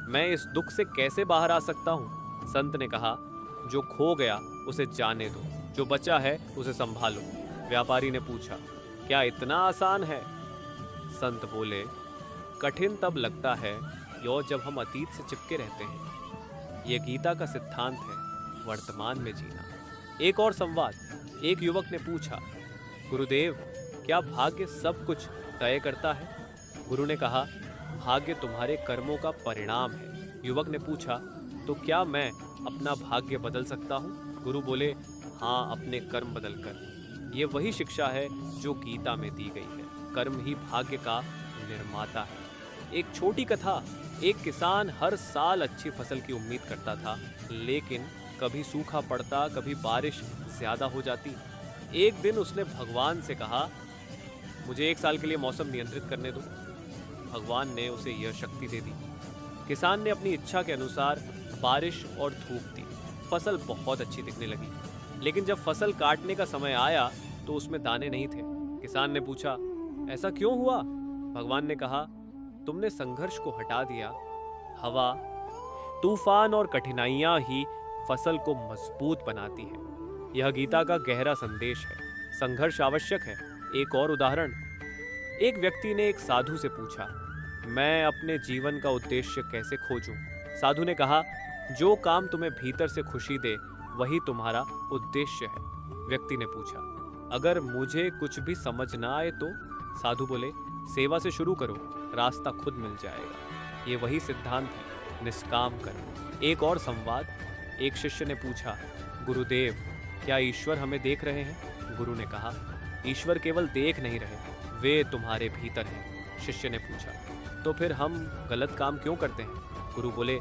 मैं इस दुख से कैसे बाहर आ सकता हूँ? संत ने कहा, जो खो गया उसे जाने दो, जो बचा है उसे संभालो। व्यापारी ने पूछा, क्या इतना आसान है? संत बोले, कठिन तब लगता है जब हम अतीत से चिपके रहते हैं। यह गीता का सिद्धांत है, वर्तमान में जीना। एक और संवाद। एक युवक ने पूछा, गुरुदेव, क्या भाग्य सब कुछ तय करता है? गुरु ने कहा, भाग्य तुम्हारे कर्मों का परिणाम है। युवक ने पूछा, तो क्या मैं अपना भाग्य बदल सकता हूँ? गुरु बोले, हाँ, अपने कर्म बदलकर। ये वही शिक्षा है जो गीता में दी गई है। कर्म ही भाग्य का निर्माता है। एक छोटी कथा। एक किसान हर साल अच्छी फसल की उम्मीद करता था, लेकिन कभी सूखा पड़ता, कभी बारिश ज्यादा हो जाती। एक दिन उसने भगवान से कहा, मुझे 1 साल के लिए मौसम नियंत्रित करने दो। भगवान ने उसे यह शक्ति दे दी। किसान ने अपनी इच्छा के अनुसार बारिश और धूप दी। फसल बहुत अच्छी दिखने लगी, लेकिन जब फसल काटने का समय आया तो उसमें दाने नहीं थे। किसान ने पूछा, ऐसा क्यों हुआ? भगवान ने कहा, तुमने संघर्ष को हटा दिया। हवा, तूफान और कठिनाइयां ही फसल को मजबूत बनाती है। यह गीता का गहरा संदेश है। संघर्ष आवश्यक है। एक और उदाहरण। एक व्यक्ति ने एक साधु से पूछा, मैं अपने जीवन का उद्देश्य कैसे खोजूं? साधु ने कहा, जो काम तुम्हें भीतर से खुशी दे वही तुम्हारा उद्देश्य है। व्यक्ति ने पूछा, अगर मुझे कुछ भी समझ ना आए तो? साधु बोले, सेवा से शुरू करो, रास्ता खुद मिल जाएगा। ये वही सिद्धांत है, निष्काम कर्म। एक और संवाद। एक शिष्य ने पूछा, गुरुदेव, क्या ईश्वर हमें देख रहे हैं? गुरु ने कहा, ईश्वर केवल देख नहीं रहे, वे तुम्हारे भीतर हैं। शिष्य ने पूछा, तो फिर हम गलत काम क्यों करते हैं? गुरु बोले,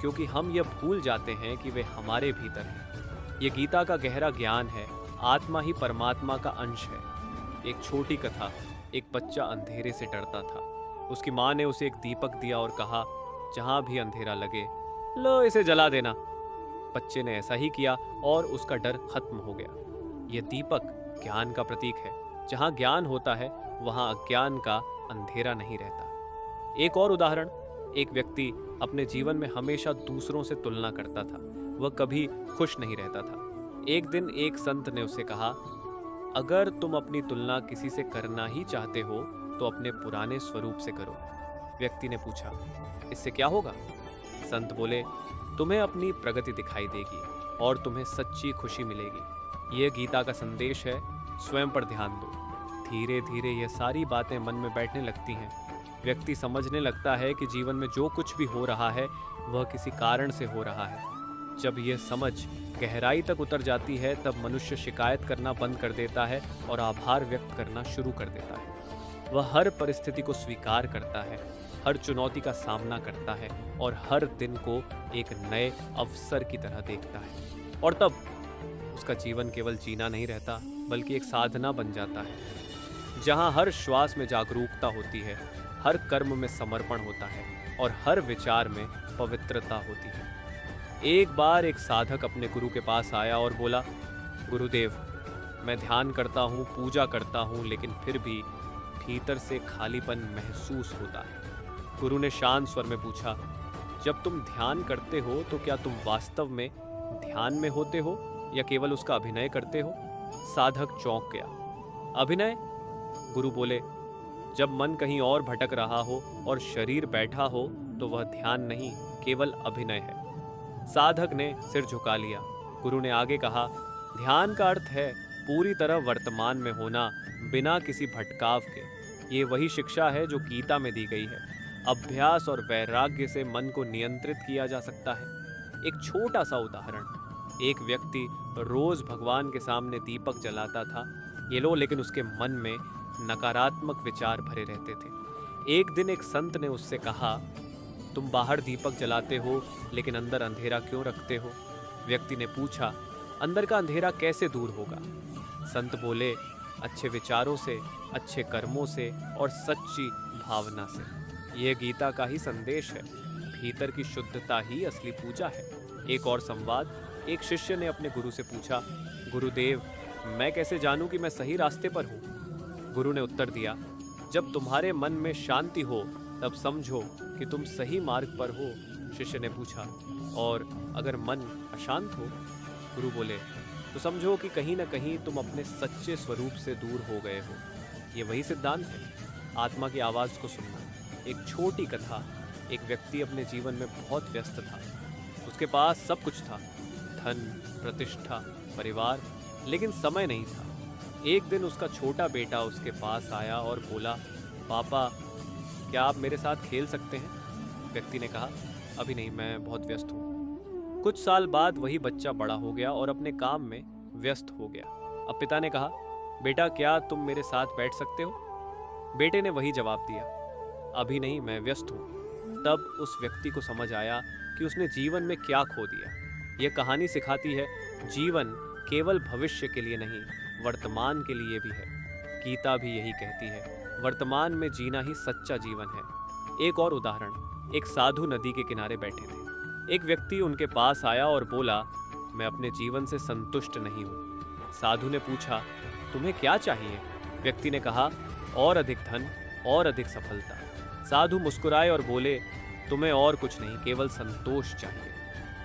क्योंकि हम यह भूल जाते हैं कि वे हमारे भीतर हैं। ये गीता का गहरा ज्ञान है। आत्मा ही परमात्मा का अंश है। एक छोटी कथा। एक बच्चा अंधेरे से डरता था। उसकी माँ ने उसे एक दीपक दिया और कहा, जहाँ भी अंधेरा लगे, लो इसे जला देना। बच्चे ने ऐसा ही किया और उसका डर खत्म हो गया। यह दीपक ज्ञान का प्रतीक है। जहाँ ज्ञान होता है वहाँ अज्ञान का अंधेरा नहीं रहता। एक और उदाहरण। एक व्यक्ति अपने जीवन में हमेशा दूसरों से तुलना करता था। वह कभी खुश नहीं रहता था। एक दिन एक संत ने उससे कहा, अगर तुम अपनी तुलना किसी से करना ही चाहते हो तो अपने पुराने स्वरूप से करो। व्यक्ति ने पूछा, इससे क्या होगा? संत बोले, तुम्हें अपनी प्रगति दिखाई देगी और तुम्हें सच्ची खुशी मिलेगी। यह गीता का संदेश है। स्वयं पर ध्यान दो। धीरे धीरे ये सारी बातें मन में बैठने लगती हैं। व्यक्ति समझने लगता है कि जीवन में जो कुछ भी हो रहा है वह किसी कारण से हो रहा है। जब यह समझ गहराई तक उतर जाती है तब मनुष्य शिकायत करना बंद कर देता है और आभार व्यक्त करना शुरू कर देता है। वह हर परिस्थिति को स्वीकार करता है, हर चुनौती का सामना करता है और हर दिन को एक नए अवसर की तरह देखता है। और तब उसका जीवन केवल जीना नहीं रहता बल्कि एक साधना बन जाता है, जहाँ हर श्वास में जागरूकता होती है, हर कर्म में समर्पण होता है और हर विचार में पवित्रता होती है। एक बार एक साधक अपने गुरु के पास आया और बोला, गुरुदेव, मैं ध्यान करता हूँ, पूजा करता हूँ, लेकिन फिर भी भीतर से खालीपन महसूस होता है। गुरु ने शांत स्वर में पूछा, जब तुम ध्यान करते हो तो क्या तुम वास्तव में ध्यान में होते हो या केवल उसका अभिनय करते हो? साधक चौंक गया। अभिनय? गुरु बोले, जब मन कहीं और भटक रहा हो और शरीर बैठा हो तो वह ध्यान नहीं, केवल अभिनय है। साधक ने सिर झुका लिया। गुरु ने आगे कहा, ध्यान का अर्थ है पूरी तरह वर्तमान में होना, बिना किसी भटकाव के। ये वही शिक्षा है जो गीता में दी गई है। अभ्यास और वैराग्य से मन को नियंत्रित किया जा सकता है। एक छोटा सा उदाहरण। एक व्यक्ति रोज भगवान के सामने दीपक जलाता था, लेकिन उसके मन में नकारात्मक विचार भरे रहते थे। एक दिन एक संत ने उससे कहा, तुम बाहर दीपक जलाते हो लेकिन अंदर अंधेरा क्यों रखते हो? व्यक्ति ने पूछा, अंदर का अंधेरा कैसे दूर होगा? संत बोले, अच्छे विचारों से, अच्छे कर्मों से और सच्ची भावना से। यह गीता का ही संदेश है। भीतर की शुद्धता ही असली पूजा है। एक और संवाद। एक शिष्य ने अपने गुरु से पूछा, गुरुदेव, मैं कैसे जानूं कि मैं सही रास्ते पर हूँ? गुरु ने उत्तर दिया, जब तुम्हारे मन में शांति हो तब समझो कि तुम सही मार्ग पर हो। शिष्य ने पूछा, और अगर मन अशांत हो? गुरु बोले, तो समझो कि कहीं न कहीं तुम अपने सच्चे स्वरूप से दूर हो गए हो। ये वही सिद्धांत है, आत्मा की आवाज़ को सुनना। एक छोटी कथा। एक व्यक्ति अपने जीवन में बहुत व्यस्त था। उसके पास सब कुछ था, धन, प्रतिष्ठा, परिवार, लेकिन समय नहीं था। एक दिन उसका छोटा बेटा उसके पास आया और बोला, पापा, क्या आप मेरे साथ खेल सकते हैं? व्यक्ति ने कहा, अभी नहीं, मैं बहुत व्यस्त हूँ। कुछ साल बाद वही बच्चा बड़ा हो गया और अपने काम में व्यस्त हो गया। अब पिता ने कहा, बेटा क्या तुम मेरे साथ बैठ सकते हो? बेटे ने वही जवाब दिया, अभी नहीं, मैं व्यस्त हूँ। तब उस व्यक्ति को समझ आया कि उसने जीवन में क्या खो दिया। यह कहानी सिखाती है, जीवन केवल भविष्य के लिए नहीं, वर्तमान के लिए भी है। गीता भी यही कहती है, वर्तमान में जीना ही सच्चा जीवन है। एक और उदाहरण, एक साधु नदी के किनारे बैठे थे। एक व्यक्ति उनके पास आया और बोला, मैं अपने जीवन से संतुष्ट नहीं हूँ। साधु ने पूछा, तुम्हें क्या चाहिए? व्यक्ति ने कहा, और अधिक धन, और अधिक सफलता। साधु मुस्कुराए और बोले, तुम्हें और कुछ नहीं, केवल संतोष चाहिए।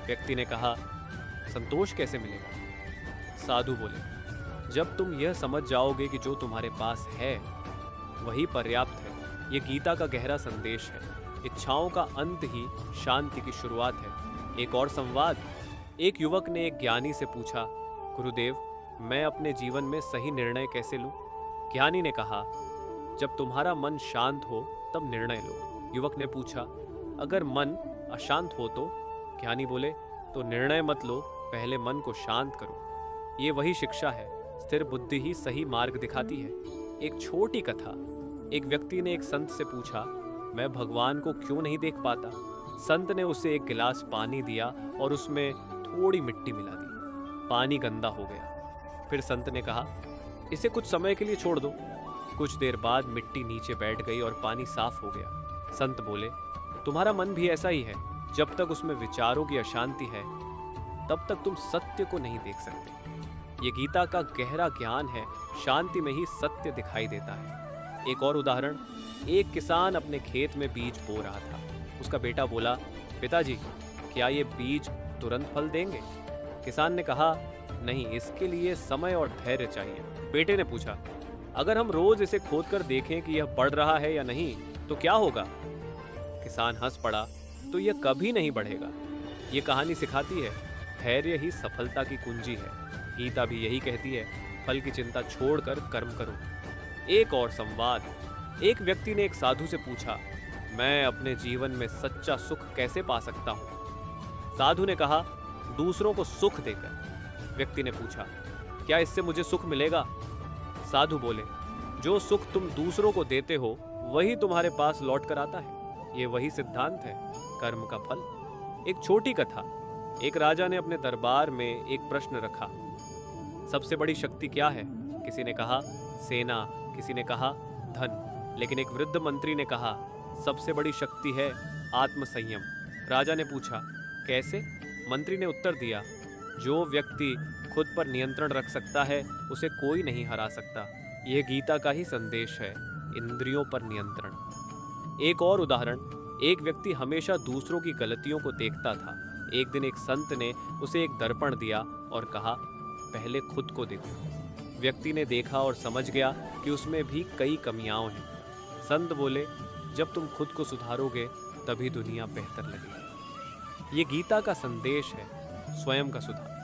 व्यक्ति ने कहा, संतोष कैसे मिलेगा? साधु बोले, जब तुम यह समझ जाओगे कि जो तुम्हारे पास है वही पर्याप्त है। यह गीता का गहरा संदेश है। इच्छाओं का अंत ही शांति की शुरुआत है। एक और संवाद, एक युवक ने एक ज्ञानी से पूछा, गुरुदेव, मैं अपने जीवन में सही निर्णय कैसे लूं? ज्ञानी ने कहा, जब तुम्हारा मन शांत हो तब निर्णय लो। युवक ने पूछा, अगर मन अशांत हो तो? ज्ञानी बोले, तो निर्णय मत लो, पहले मन को शांत करो। ये वही शिक्षा है, स्थिर बुद्धि ही सही मार्ग दिखाती है। एक छोटी कथा, एक व्यक्ति ने एक संत से पूछा, मैं भगवान को क्यों नहीं देख पाता? संत ने उसे एक गिलास पानी दिया और उसमें थोड़ी मिट्टी मिला दी। पानी गंदा हो गया। फिर संत ने कहा, इसे कुछ समय के लिए छोड़ दो। कुछ देर बाद मिट्टी नीचे बैठ गई और पानी साफ हो गया। संत बोले, तुम्हारा मन भी ऐसा ही है, जब तक उसमें विचारों की अशांति है तब तक तुम सत्य को नहीं देख सकते। ये गीता का गहरा ज्ञान है, शांति में ही सत्य दिखाई देता है। एक और उदाहरण, एक किसान अपने खेत में बीज बो रहा था। उसका बेटा बोला, पिताजी, क्या ये बीज तुरंत फल देंगे? किसान ने कहा, नहीं, इसके लिए समय और धैर्य चाहिए। बेटे ने पूछा, अगर हम रोज इसे खोदकर देखें कि यह बढ़ रहा है या नहीं तो क्या होगा? किसान हंस पड़ा, तो यह कभी नहीं बढ़ेगा। ये कहानी सिखाती है, धैर्य ही सफलता की कुंजी है। गीता भी यही कहती है, फल की चिंता छोड़कर कर्म करो। एक और संवाद, एक व्यक्ति ने एक साधु से पूछा, मैं अपने जीवन में सच्चा सुख कैसे पा सकता हूँ? साधु ने कहा, दूसरों को सुख देकर। व्यक्ति ने पूछा, क्या इससे मुझे सुख मिलेगा? साधु बोले, जो सुख तुम दूसरों को देते हो वही तुम्हारे पास लौट कर आता है। ये वही सिद्धांत है, कर्म का फल। एक छोटी कथा, एक राजा ने अपने दरबार में एक प्रश्न रखा, सबसे बड़ी शक्ति क्या है? किसी ने कहा सेना, किसी ने कहा धन, लेकिन एक वृद्ध मंत्री ने कहा सबसे बड़ी शक्ति है आत्मसंयम। राजा ने पूछा, कैसे? मंत्री ने उत्तर दिया, जो व्यक्ति खुद पर नियंत्रण रख सकता है उसे कोई नहीं हरा सकता। यह गीता का ही संदेश है, इंद्रियों पर नियंत्रण। एक और उदाहरण, एक व्यक्ति हमेशा दूसरों की गलतियों को देखता था। एक दिन एक संत ने उसे एक दर्पण दिया और कहा, पहले खुद को देखो। व्यक्ति ने देखा और समझ गया कि उसमें भी कई कमियां हैं। संत बोले, जब तुम खुद को सुधारोगे तभी दुनिया बेहतर लगेगी। ये गीता का संदेश है, स्वयं का सुधार।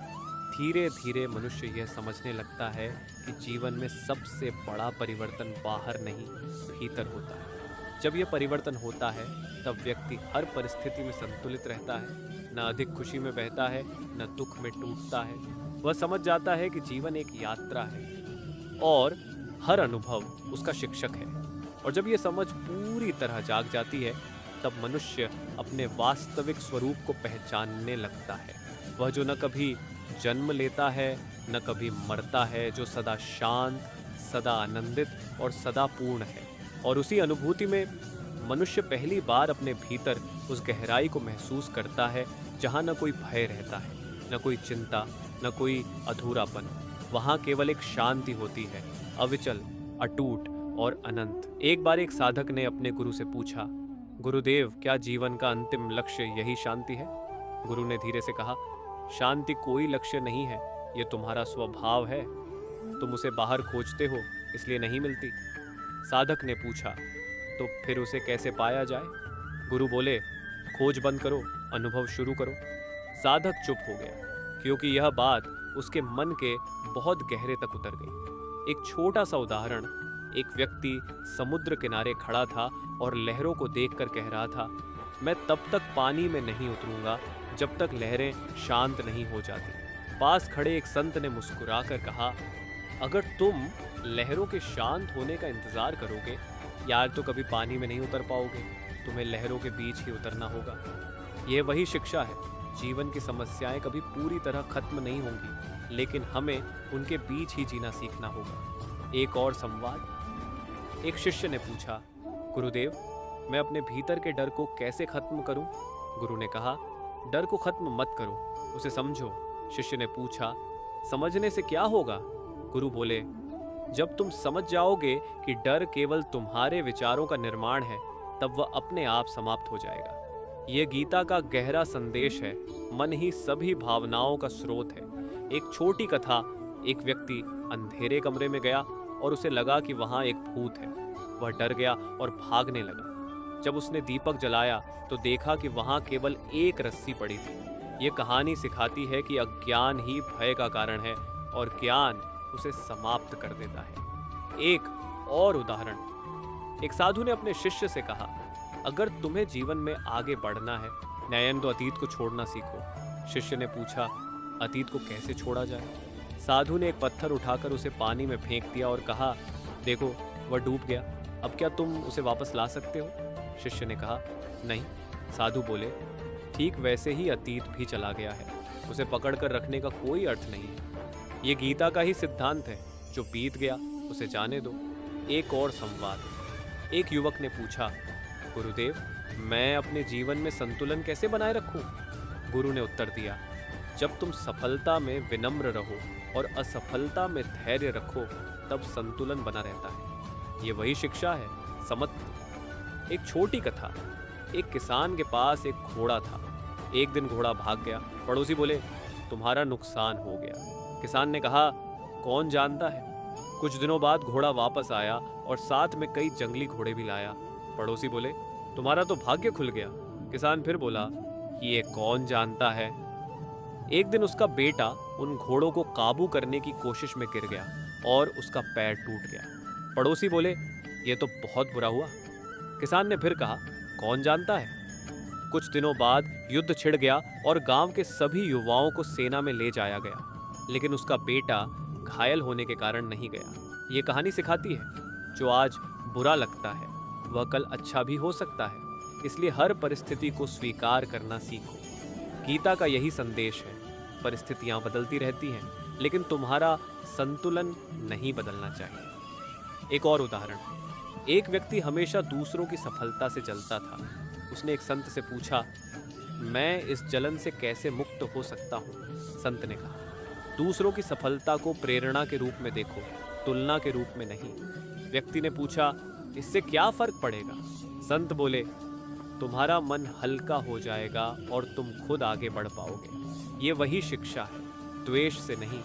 धीरे धीरे मनुष्य यह समझने लगता है कि जीवन में सबसे बड़ा परिवर्तन बाहर नहीं, भीतर होता है। जब यह परिवर्तन होता है तब व्यक्ति हर परिस्थिति में संतुलित रहता है, न अधिक खुशी में बहता है, न दुख में टूटता है। वह समझ जाता है कि जीवन एक यात्रा है और हर अनुभव उसका शिक्षक है। और जब यह समझ पूरी तरह जाग जाती है तब मनुष्य अपने वास्तविक स्वरूप को पहचानने लगता है। वह जो न कभी जन्म लेता है न कभी मरता है, जो सदा शांत, सदा आनंदित और सदा पूर्ण है। और उसी अनुभूति में मनुष्य पहली बार अपने भीतर उस गहराई को महसूस करता है जहाँ न कोई भय रहता है, न कोई चिंता, न कोई अधूरापन। वहाँ केवल एक शांति होती है, अविचल, अटूट और अनंत। एक बार एक साधक ने अपने गुरु से पूछा, गुरुदेव, क्या जीवन का अंतिम लक्ष्य यही शांति है? गुरु ने धीरे से कहा, शांति कोई लक्ष्य नहीं है, ये तुम्हारा स्वभाव है। तुम उसे बाहर खोजते हो इसलिए नहीं मिलती। साधक ने पूछा, तो फिर उसे कैसे पाया जाए? गुरु बोले, खोज बंद करो, अनुभव शुरू करो। साधक चुप हो गया, क्योंकि यह बात उसके मन के बहुत गहरे तक उतर गई। एक छोटा सा उदाहरण, एक व्यक्ति समुद्र किनारे खड़ा था और लहरों को देखकर कह रहा था, मैं तब तक पानी में नहीं उतरूंगा जब तक लहरें शांत नहीं हो जाती। पास खड़े एक संत ने मुस्कुराकर कहा, अगर तुम लहरों के शांत होने का इंतजार करोगे यार तो कभी पानी में नहीं उतर पाओगे, तुम्हें लहरों के बीच ही उतरना होगा। यह वही शिक्षा है, जीवन की समस्याएं कभी पूरी तरह खत्म नहीं होंगी, लेकिन हमें उनके बीच ही जीना सीखना होगा। एक और संवाद। एक शिष्य ने पूछा, गुरुदेव मैं अपने भीतर के डर को कैसे खत्म करूं? गुरु ने कहा, डर को खत्म मत करो, उसे समझो। शिष्य ने पूछा, समझने से क्या होगा? गुरु बोले, जब तुम समझ जाओगे कि डर केवल तुम्हारे विचारों का निर्माण है, तब वह अपने आप समाप्त हो जाएगा। यह गीता का गहरा संदेश है। मन ही सभी भावनाओं का स्रोत है। एक छोटी कथा। एक व्यक्ति अंधेरे कमरे में गया और उसे लगा कि वहां एक भूत है। वह डर गया और भागने लगा। जब उसने दीपक जलाया तो देखा कि वहां केवल एक रस्सी पड़ी थी। ये कहानी सिखाती है कि अज्ञान ही भय का कारण है और ज्ञान उसे समाप्त कर देता है। एक और उदाहरण। एक साधु ने अपने शिष्य से कहा, अगर तुम्हें जीवन में आगे बढ़ना है, नयन तो अतीत को छोड़ना सीखो। शिष्य ने पूछा, अतीत को कैसे छोड़ा जाए? साधु ने एक पत्थर उठाकर उसे पानी में फेंक दिया और कहा, देखो वह डूब गया, अब क्या तुम उसे वापस ला सकते हो? शिष्य ने कहा, नहीं। साधु बोले, ठीक वैसे ही अतीत भी चला गया है, उसे पकड़कर रखने का कोई अर्थ नहीं है। ये गीता का ही सिद्धांत है, जो बीत गया उसे जाने दो। एक और संवाद। एक युवक ने पूछा, गुरुदेव मैं अपने जीवन में संतुलन कैसे बनाए रखूं? गुरु ने उत्तर दिया, जब तुम सफलता में विनम्र रहो और असफलता में धैर्य रखो, तब संतुलन बना रहता है। ये वही शिक्षा है, समत। एक छोटी कथा। एक किसान के पास एक घोड़ा था। एक दिन घोड़ा भाग गया। पड़ोसी बोले, तुम्हारा नुकसान हो गया। किसान ने कहा, कौन जानता है। कुछ दिनों बाद घोड़ा वापस आया और साथ में कई जंगली घोड़े भी लाया। पड़ोसी बोले, तुम्हारा तो भाग्य खुल गया। किसान फिर बोला, ये कौन जानता है। एक दिन उसका बेटा उन घोड़ों को काबू करने की कोशिश में गिर गया और उसका पैर टूट गया। पड़ोसी बोले, ये तो बहुत बुरा हुआ। किसान ने फिर कहा, कौन जानता है। कुछ दिनों बाद युद्ध छिड़ गया और गांव के सभी युवाओं को सेना में ले जाया गया, लेकिन उसका बेटा घायल होने के कारण नहीं गया। ये कहानी सिखाती है, जो आज बुरा लगता है वह कल अच्छा भी हो सकता है। इसलिए हर परिस्थिति को स्वीकार करना सीखो। गीता का यही संदेश है, परिस्थितियां बदलती रहती हैं, लेकिन तुम्हारा संतुलन नहीं बदलना चाहिए। एक और उदाहरण। एक व्यक्ति हमेशा दूसरों की सफलता से जलता था। उसने एक संत से पूछा, मैं इस जलन से कैसे मुक्त हो सकता हूँ? संत ने कहा, दूसरों की सफलता को प्रेरणा के रूप में देखो, तुलना के रूप में नहीं। व्यक्ति ने पूछा, इससे क्या फर्क पड़ेगा? संत बोले, तुम्हारा मन हल्का हो जाएगा और तुम खुद आगे बढ़ पाओगे। ये वही शिक्षा है, द्वेष से नहीं,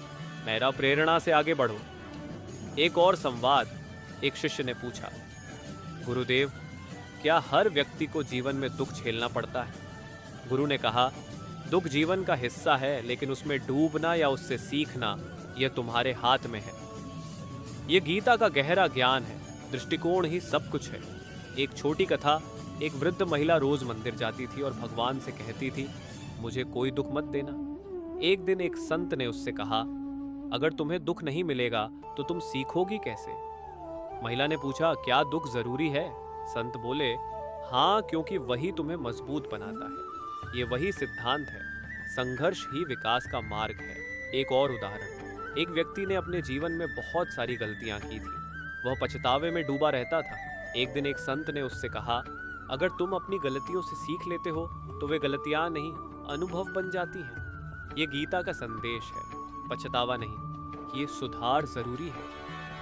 मेरा प्रेरणा से आगे बढ़ो। एक और संवाद। एक शिष्य ने पूछा, गुरुदेव क्या हर व्यक्ति को जीवन में दुख झेलना पड़ता है? गुरु ने कहा, दुख जीवन का हिस्सा है, लेकिन उसमें डूबना या उससे सीखना यह तुम्हारे हाथ में है। यह गीता का गहरा ज्ञान है, दृष्टिकोण ही सब कुछ है। एक छोटी कथा। एक वृद्ध महिला रोज मंदिर जाती थी और भगवान से कहती थी, मुझे कोई दुख मत देना। एक दिन एक संत ने उससे कहा, अगर तुम्हें दुख नहीं मिलेगा तो तुम सीखोगी कैसे? महिला ने पूछा, क्या दुख जरूरी है? संत बोले, हाँ, क्योंकि वही तुम्हें मजबूत बनाता है। ये वही सिद्धांत है, संघर्ष ही विकास का मार्ग है। एक और उदाहरण। एक व्यक्ति ने अपने जीवन में बहुत सारी गलतियां की थी। वह पछतावे में डूबा रहता था। एक दिन एक संत ने उससे कहा, अगर तुम अपनी गलतियों से सीख लेते हो तो वे गलतियां नहीं, अनुभव बन जाती हैं। ये गीता का संदेश है, पछतावा नहीं, ये सुधार जरूरी है।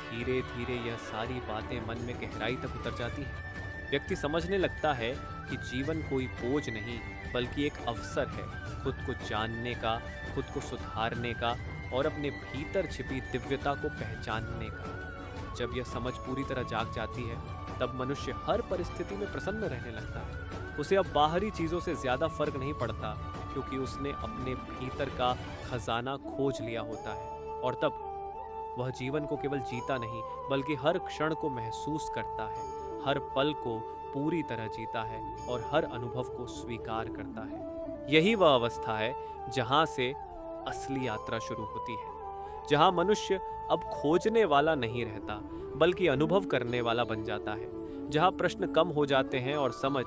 धीरे धीरे यह सारी बातें मन में गहराई तक उतर जाती हैं। व्यक्ति समझने लगता है कि जीवन कोई बोझ नहीं, बल्कि एक अवसर है खुद को जानने का, खुद को सुधारने का और अपने भीतर छिपी दिव्यता को पहचानने का। जब यह समझ पूरी तरह जाग जाती है, तब मनुष्य हर परिस्थिति में प्रसन्न रहने लगता है। उसे अब बाहरी चीजों से ज्यादा फर्क नहीं पड़ता, क्योंकि उसने अपने भीतर का खजाना खोज लिया होता है। और तब वह जीवन को केवल जीता नहीं बल्कि हर क्षण को महसूस करता है, हर पल को पूरी तरह जीता है और हर अनुभव को स्वीकार करता है। यही वह अवस्था है जहां से असली यात्रा शुरू होती है, जहां मनुष्य अब खोजने वाला नहीं रहता बल्कि अनुभव करने वाला बन जाता है, जहां प्रश्न कम हो जाते हैं और समझ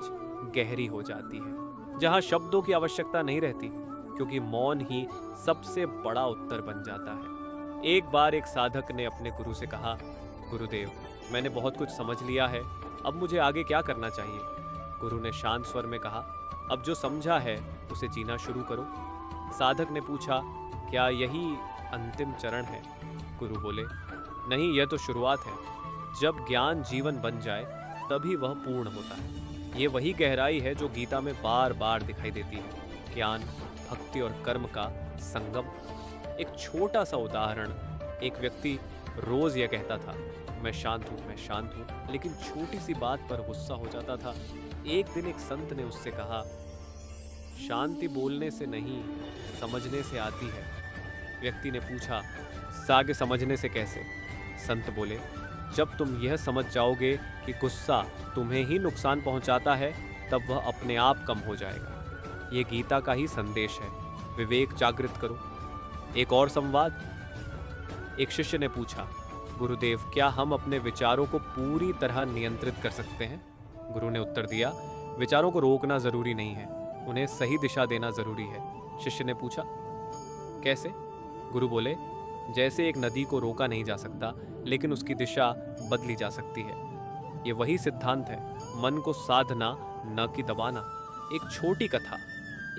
गहरी हो जाती है, जहां शब्दों की आवश्यकता नहीं रहती क्योंकि मौन ही सबसे बड़ा उत्तर बन जाता है। एक बार एक साधक ने अपने गुरु से कहा, गुरुदेव, मैंने बहुत कुछ समझ लिया है, अब मुझे आगे क्या करना चाहिए? गुरु ने शांत स्वर में कहा, अब जो समझा है उसे जीना शुरू करो। साधक ने पूछा, क्या यही अंतिम चरण है? गुरु बोले, नहीं, यह तो शुरुआत है। जब ज्ञान जीवन बन जाए तभी वह पूर्ण होता है। ये वही गहराई है जो गीता में बार बार दिखाई देती है, ज्ञान, भक्ति और कर्म का संगम। एक छोटा सा उदाहरण, एक व्यक्ति रोज यह कहता था, मैं शांत हूँ, मैं शांत हूँ, लेकिन छोटी सी बात पर गुस्सा हो जाता था। एक दिन एक संत ने उससे कहा, शांति बोलने से नहीं, समझने से आती है। व्यक्ति ने पूछा, सागे समझने से कैसे? संत बोले, जब तुम यह समझ जाओगे कि गुस्सा तुम्हें ही नुकसान पहुंचाता है, तब वह अपने आप कम हो जाएगा। ये गीता का ही संदेश है, विवेक जागृत करो। एक और संवाद। एक शिष्य ने पूछा, गुरुदेव, क्या हम अपने विचारों को पूरी तरह नियंत्रित कर सकते हैं? गुरु ने उत्तर दिया, विचारों को रोकना जरूरी नहीं है, उन्हें सही दिशा देना जरूरी है। शिष्य ने पूछा, कैसे? गुरु बोले, जैसे एक नदी को रोका नहीं जा सकता लेकिन उसकी दिशा बदली जा सकती है। ये वही सिद्धांत है, मन को साधना न कि दबाना। एक छोटी कथा।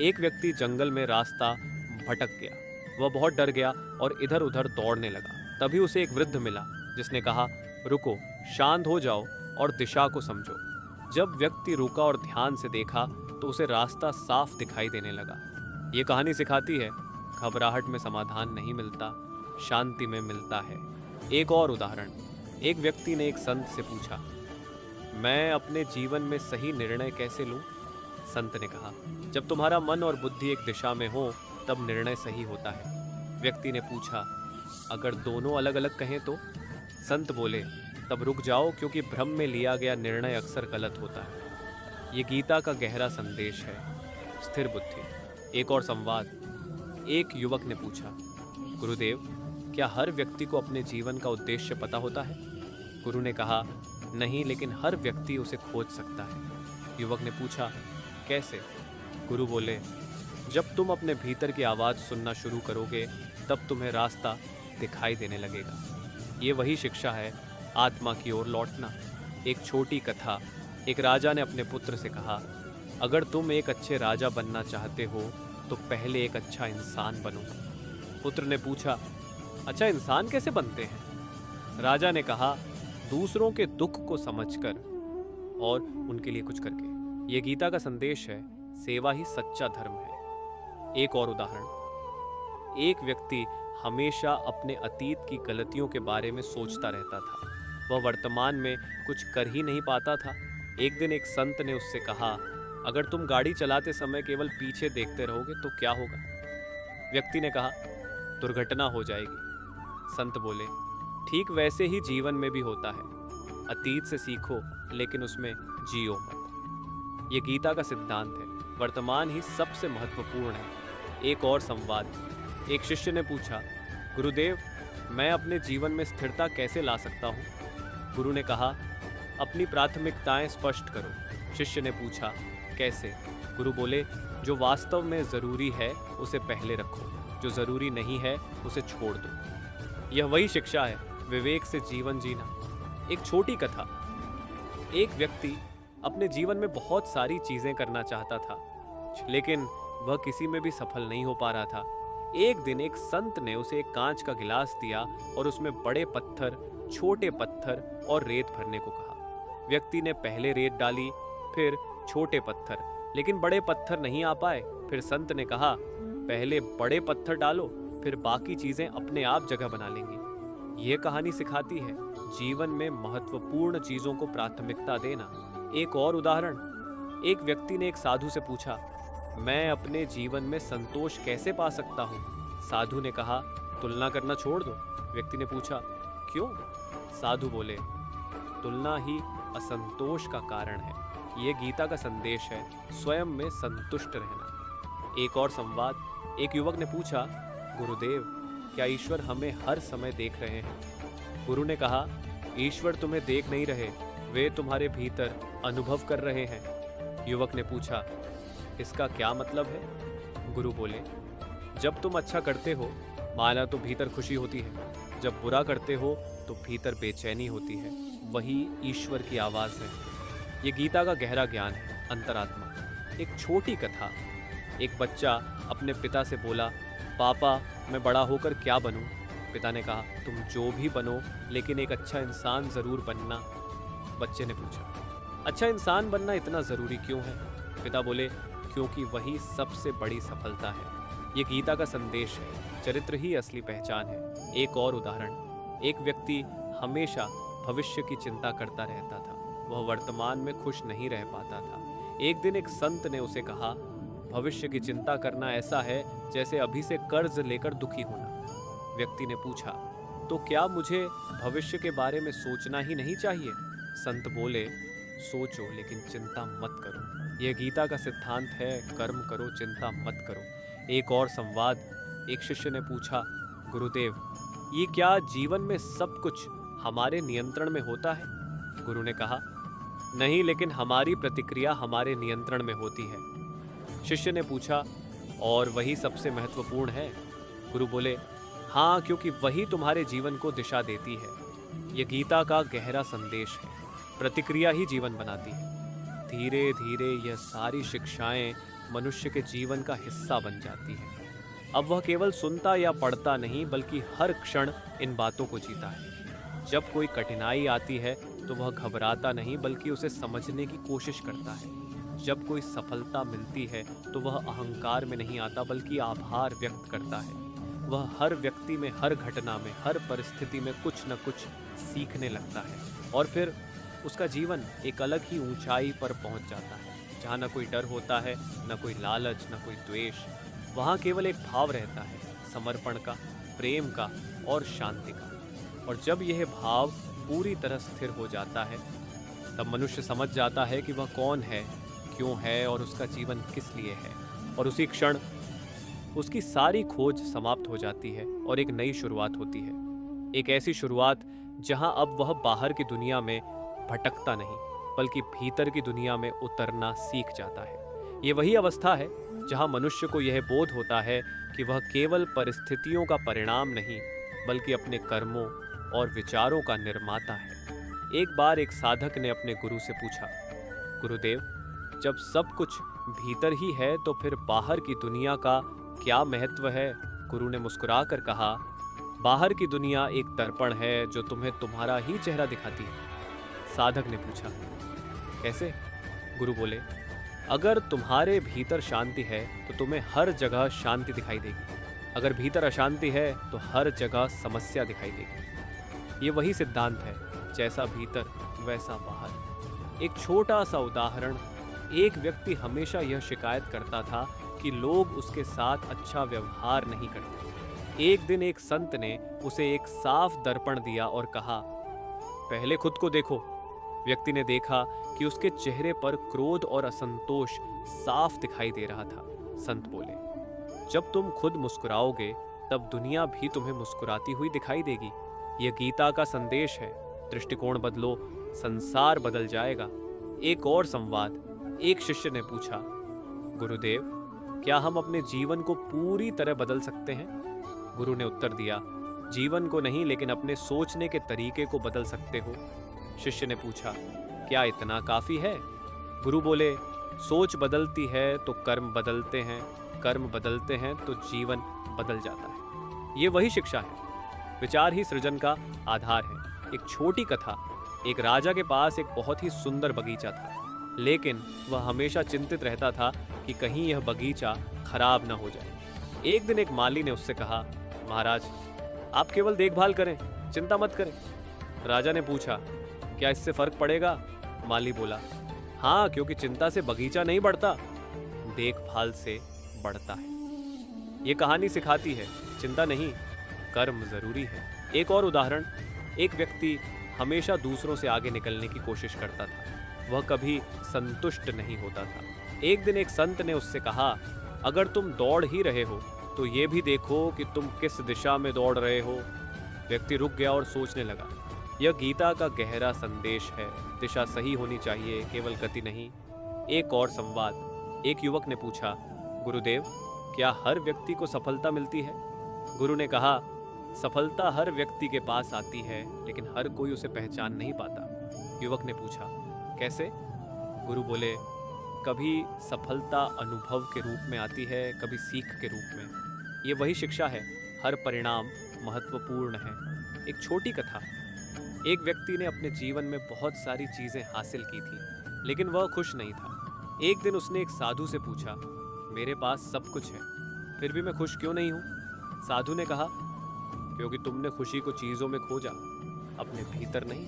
एक व्यक्ति जंगल में रास्ता भटक गया। वह बहुत डर गया और इधर उधर दौड़ने लगा। तभी उसे एक वृद्ध मिला जिसने कहा, रुको, शांत हो जाओ और दिशा को समझो। जब व्यक्ति रुका और ध्यान से देखा तो उसे रास्ता साफ दिखाई देने लगा। ये कहानी सिखाती है, घबराहट में समाधान नहीं मिलता, शांति में मिलता है। एक और उदाहरण। एक व्यक्ति ने एक संत से पूछा, मैं अपने जीवन में सही निर्णय कैसे लूं? संत ने कहा, जब तुम्हारा मन और बुद्धि एक दिशा में हो तब निर्णय सही होता है। व्यक्ति ने पूछा, अगर दोनों अलग अलग कहें तो? संत बोले, तब रुक जाओ क्योंकि भ्रम में लिया गया निर्णय अक्सर गलत होता है। ये गीता का गहरा संदेश है, स्थिर बुद्धि। एक और संवाद। एक युवक ने पूछा, गुरुदेव, क्या हर व्यक्ति को अपने जीवन का उद्देश्य पता होता है? गुरु ने कहा, नहीं, लेकिन हर व्यक्ति उसे खोज सकता है। युवक ने पूछा, कैसे? गुरु बोले, जब तुम अपने भीतर की आवाज़ सुनना शुरू करोगे तब तुम्हें रास्ता दिखाई देने लगेगा। ये वही शिक्षा है, आत्मा की ओर लौटना। एक छोटी कथा। एक राजा ने अपने पुत्र से कहा, अगर तुम एक अच्छे राजा बनना चाहते हो तो पहले एक अच्छा इंसान बनो। पुत्र ने पूछा, अच्छा इंसान कैसे बनते हैं? राजा ने कहा, दूसरों के दुख को समझकर और उनके लिए कुछ करके। ये गीता का संदेश है, सेवा ही सच्चा धर्म है। एक और उदाहरण। एक व्यक्ति हमेशा अपने अतीत की गलतियों के बारे में सोचता रहता था। वह वर्तमान में कुछ कर ही नहीं पाता था। एक दिन एक संत ने उससे कहा, अगर तुम गाड़ी चलाते समय केवल पीछे देखते रहोगे तो क्या होगा? व्यक्ति ने कहा, दुर्घटना हो जाएगी। संत बोले, ठीक वैसे ही जीवन में भी होता है। अतीत से सीखो लेकिन उसमें जियो मत। ये गीता का सिद्धांत है, वर्तमान ही सबसे महत्वपूर्ण है। एक और संवाद। एक शिष्य ने पूछा, गुरुदेव, मैं अपने जीवन में स्थिरता कैसे ला सकता हूँ? गुरु ने कहा, अपनी प्राथमिकताएं स्पष्ट करो। शिष्य ने पूछा, कैसे? गुरु बोले, जो वास्तव में ज़रूरी है उसे पहले रखो, जो ज़रूरी नहीं है उसे छोड़ दो। यह वही शिक्षा है, विवेक से जीवन जीना। एक छोटी कथा। एक व्यक्ति अपने जीवन में बहुत सारी चीज़ें करना चाहता था, लेकिन वह किसी में भी सफल नहीं हो पा रहा था। एक दिन एक संत ने उसे एक कांच का गिलास दिया और उसमें बड़े पत्थर, छोटे पत्थर और रेत भरने को कहा। व्यक्ति ने पहले रेत डाली, फिर छोटे पत्थर, लेकिन बड़े पत्थर नहीं आ पाए। फिर संत ने कहा, पहले बड़े पत्थर डालो, फिर बाकी चीजें अपने आप जगह बना लेंगी। यह कहानी सिखाती है, जीवन में महत्वपूर्ण चीजों को प्राथमिकता देना। एक और उदाहरण। एक व्यक्ति ने एक साधु से पूछा, मैं अपने जीवन में संतोष कैसे पा सकता हूँ? साधु ने कहा, तुलना करना छोड़ दो। व्यक्ति ने पूछा, क्यों? साधु बोले, तुलना ही असंतोष का कारण है। ये गीता का संदेश है, स्वयं में संतुष्ट रहना। एक और संवाद। एक युवक ने पूछा, गुरुदेव, क्या ईश्वर हमें हर समय देख रहे हैं? गुरु ने कहा, ईश्वर तुम्हें देख नहीं रहे, वे तुम्हारे भीतर अनुभव कर रहे हैं। युवक ने पूछा, इसका क्या मतलब है? गुरु बोले, जब तुम अच्छा करते हो माना तो भीतर खुशी होती है, जब बुरा करते हो तो भीतर बेचैनी होती है। वही ईश्वर की आवाज़ है। ये गीता का गहरा ज्ञान है, अंतरात्मा। एक छोटी कथा। एक बच्चा अपने पिता से बोला, पापा मैं बड़ा होकर क्या बनूं? पिता ने कहा, तुम जो भी बनो लेकिन एक अच्छा इंसान ज़रूर बनना। बच्चे ने पूछा, अच्छा इंसान बनना इतना ज़रूरी क्यों है? पिता बोले, क्योंकि वही सबसे बड़ी सफलता है। ये गीता का संदेश है, चरित्र ही असली पहचान है। एक और उदाहरण। एक व्यक्ति हमेशा भविष्य की चिंता करता रहता था। वह वर्तमान में खुश नहीं रह पाता था। एक दिन एक संत ने उसे कहा, भविष्य की चिंता करना ऐसा है जैसे अभी से कर्ज लेकर दुखी होना। व्यक्ति ने पूछा, तो क्या मुझे भविष्य के बारे में सोचना ही नहीं चाहिए? संत बोले, सोचो लेकिन चिंता मत करो। यह गीता का सिद्धांत है, कर्म करो, चिंता मत करो। एक और संवाद। एक शिष्य ने पूछा, गुरुदेव, ये क्या जीवन में सब कुछ हमारे नियंत्रण में होता है? गुरु ने कहा, नहीं, लेकिन हमारी प्रतिक्रिया हमारे नियंत्रण में होती है। शिष्य ने पूछा, और वही सबसे महत्वपूर्ण है? गुरु बोले, हाँ, क्योंकि वही तुम्हारे जीवन को दिशा देती है। यह गीता का गहरा संदेश है, प्रतिक्रिया ही जीवन बनाती है। धीरे धीरे यह सारी शिक्षाएं मनुष्य के जीवन का हिस्सा बन जाती हैं। अब वह केवल सुनता या पढ़ता नहीं, बल्कि हर क्षण इन बातों को जीता है। जब कोई कठिनाई आती है तो वह घबराता नहीं, बल्कि उसे समझने की कोशिश करता है। जब कोई सफलता मिलती है तो वह अहंकार में नहीं आता, बल्कि आभार व्यक्त करता है। वह हर व्यक्ति में, हर घटना में, हर परिस्थिति में कुछ न कुछ सीखने लगता है, और फिर उसका जीवन एक अलग ही ऊंचाई पर पहुंच जाता है, जहाँ न कोई डर होता है, न कोई लालच, न कोई द्वेष। वहाँ केवल एक भाव रहता है, समर्पण का, प्रेम का और शांति का। और जब यह भाव पूरी तरह स्थिर हो जाता है, तब मनुष्य समझ जाता है कि वह कौन है, क्यों है और उसका जीवन किस लिए है। और उसी क्षण उसकी सारी खोज समाप्त हो जाती है और एक नई शुरुआत होती है। एक ऐसी शुरुआत जहां अब वह बाहर की दुनिया में भटकता नहीं, बल्कि भीतर की दुनिया में उतरना सीख जाता है। ये वही अवस्था है जहां मनुष्य को यह बोध होता है कि वह केवल परिस्थितियों का परिणाम नहीं, बल्कि अपने कर्मों और विचारों का निर्माता है। एक बार एक साधक ने अपने गुरु से पूछा, गुरुदेव, जब सब कुछ भीतर ही है तो फिर बाहर की दुनिया का क्या महत्व है? गुरु ने मुस्कुराकर कहा, बाहर की दुनिया एक दर्पण है जो तुम्हें तुम्हारा ही चेहरा दिखाती है। साधक ने पूछा, कैसे? गुरु बोले, अगर तुम्हारे भीतर शांति है तो तुम्हें हर जगह शांति दिखाई देगी। अगर भीतर अशांति है तो हर जगह समस्या दिखाई देगी। ये वही सिद्धांत है, जैसा भीतर वैसा बाहर। एक छोटा सा उदाहरण। एक व्यक्ति हमेशा यह शिकायत करता था कि लोग उसके साथ अच्छा व्यवहार नहीं करते। एक दिन एक संत ने उसे एक साफ दर्पण दिया और कहा, पहले खुद को देखो। व्यक्ति ने देखा कि उसके चेहरे पर क्रोध और असंतोष साफ दिखाई दे रहा था। संत बोले, जब तुम खुद मुस्कुराओगे तब दुनिया भी तुम्हें मुस्कुराती हुई दिखाई देगी। यह गीता का संदेश है, दृष्टिकोण बदलो, संसार बदल जाएगा। एक और संवाद। एक शिष्य ने पूछा, गुरुदेव, क्या हम अपने जीवन को पूरी तरह बदल सकते हैं? गुरु ने उत्तर दिया, जीवन को नहीं, लेकिन अपने सोचने के तरीके को बदल सकते हो। शिष्य ने पूछा, क्या इतना काफी है? गुरु बोले, सोच बदलती है तो कर्म बदलते हैं, कर्म बदलते हैं तो जीवन बदल जाता है। ये वही शिक्षा है। विचार ही सृजन का आधार है। एक छोटी कथा। एक राजा के पास एक बहुत ही सुंदर बगीचा था, लेकिन वह हमेशा चिंतित रहता था कि कहीं यह बगीचा खराब ना हो जाए। एक दिन एक माली ने उससे कहा, महाराज, आप केवल देखभाल करें, चिंता मत करें। राजा ने पूछा, क्या इससे फर्क पड़ेगा? माली बोला, हाँ, क्योंकि चिंता से बगीचा नहीं बढ़ता, देखभाल से बढ़ता है। ये कहानी सिखाती है, चिंता नहीं, कर्म जरूरी है। एक और उदाहरण, एक व्यक्ति हमेशा दूसरों से आगे निकलने की कोशिश करता था। वह कभी संतुष्ट नहीं होता था। एक दिन एक संत ने उससे कहा, अगर तुम दौड़ ही रहे हो तो ये भी देखो कि तुम किस दिशा में दौड़ रहे हो। व्यक्ति रुक गया और सोचने लगा। यह गीता का गहरा संदेश है। दिशा सही होनी चाहिए, केवल गति नहीं। एक और संवाद, एक युवक ने पूछा, गुरुदेव, क्या हर व्यक्ति को सफलता मिलती है? गुरु ने कहा, सफलता हर व्यक्ति के पास आती है, लेकिन हर कोई उसे पहचान नहीं पाता। युवक ने पूछा, कैसे? गुरु बोले, कभी सफलता अनुभव के रूप में आती है, कभी सीख के रूप में। ये वही शिक्षा है, हर परिणाम महत्वपूर्ण है। एक छोटी कथा, एक व्यक्ति ने अपने जीवन में बहुत सारी चीजें हासिल की थी, लेकिन वह खुश नहीं था। एक दिन उसने एक साधु से पूछा, मेरे पास सब कुछ है, फिर भी मैं खुश क्यों नहीं हूँ? साधु ने कहा, क्योंकि तुमने खुशी को चीजों में खोजा, अपने भीतर नहीं।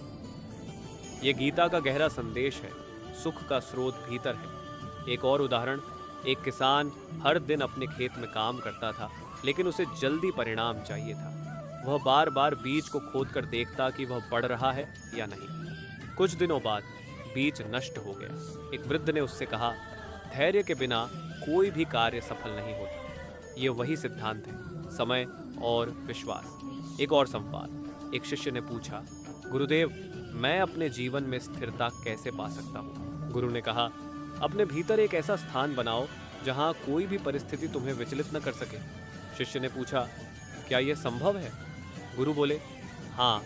ये गीता का गहरा संदेश है, सुख का स्रोत भीतर है। एक और उदाहरण, एक किसान हर दिन अपने खेत में काम करता था, लेकिन उसे जल्दी परिणाम चाहिए था। वह बार बार बीज को खोदकर देखता कि वह बढ़ रहा है या नहीं। कुछ दिनों बाद बीज नष्ट हो गया। एक वृद्ध ने उससे कहा, धैर्य के बिना कोई भी कार्य सफल नहीं होता। ये वही सिद्धांत है, समय और विश्वास। एक और संवाद, एक शिष्य ने पूछा, गुरुदेव, मैं अपने जीवन में स्थिरता कैसे पा सकता हूँ? गुरु ने कहा, अपने भीतर एक ऐसा स्थान बनाओ जहाँ कोई भी परिस्थिति तुम्हें विचलित न कर सके। शिष्य ने पूछा, क्या यह संभव है? गुरु बोले, हाँ,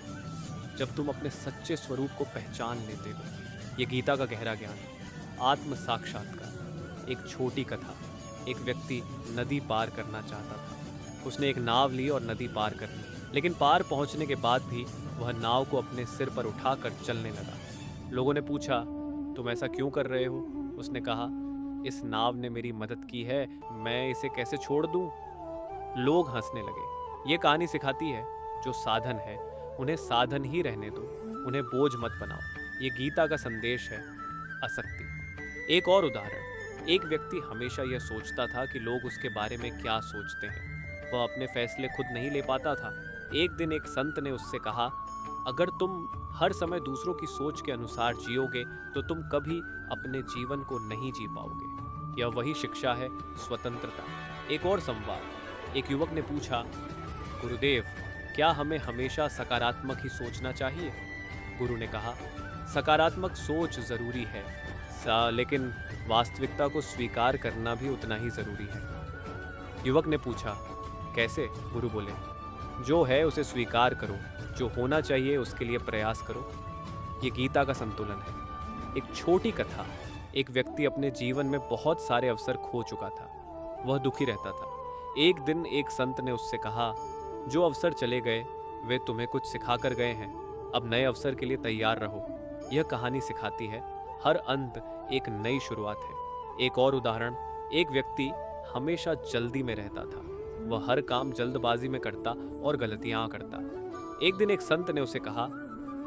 जब तुम अपने सच्चे स्वरूप को पहचान लेते हो। ये गीता का गहरा ज्ञान, आत्म साक्षात्कार। एक छोटी कथा, एक व्यक्ति नदी पार करना चाहता था। उसने एक नाव ली और नदी पार कर ली, लेकिन पार पहुंचने के बाद भी वह नाव को अपने सिर पर उठाकर चलने लगा। लोगों ने पूछा, तुम ऐसा क्यों कर रहे हो? उसने कहा, इस नाव ने मेरी मदद की है, मैं इसे कैसे छोड़ दूं? लोग हंसने लगे। ये कहानी सिखाती है, जो साधन है उन्हें साधन ही रहने दो, उन्हें बोझ मत बनाओ। ये गीता का संदेश है, आसक्ति। एक और उदाहरण, एक व्यक्ति हमेशा यह सोचता था कि लोग उसके बारे में क्या सोचते हैं। वह अपने फैसले खुद नहीं ले पाता था। एक दिन एक संत ने उससे कहा, अगर तुम हर समय दूसरों की सोच के अनुसार जियोगे तो तुम कभी अपने जीवन को नहीं जी पाओगे। यह वही शिक्षा है, स्वतंत्रता। एक और संवाद, एक युवक ने पूछा, गुरुदेव, क्या हमें हमेशा सकारात्मक ही सोचना चाहिए? गुरु ने कहा, सकारात्मक सोच जरूरी है, लेकिन वास्तविकता को स्वीकार करना भी उतना ही जरूरी है। युवक ने पूछा, कैसे? गुरु बोले, जो है उसे स्वीकार करो, जो होना चाहिए उसके लिए प्रयास करो। ये गीता का संतुलन है। एक छोटी कथा, एक व्यक्ति अपने जीवन में बहुत सारे अवसर खो चुका था। वह दुखी रहता था। एक दिन एक संत ने उससे कहा, जो अवसर चले गए वे तुम्हें कुछ सिखा कर गए हैं, अब नए अवसर के लिए तैयार रहो। यह कहानी सिखाती है, हर अंत एक नई शुरुआत है। एक और उदाहरण, एक व्यक्ति हमेशा जल्दी में रहता था। वह हर काम जल्दबाजी में करता और गलतियां करता। एक दिन एक संत ने उसे कहा,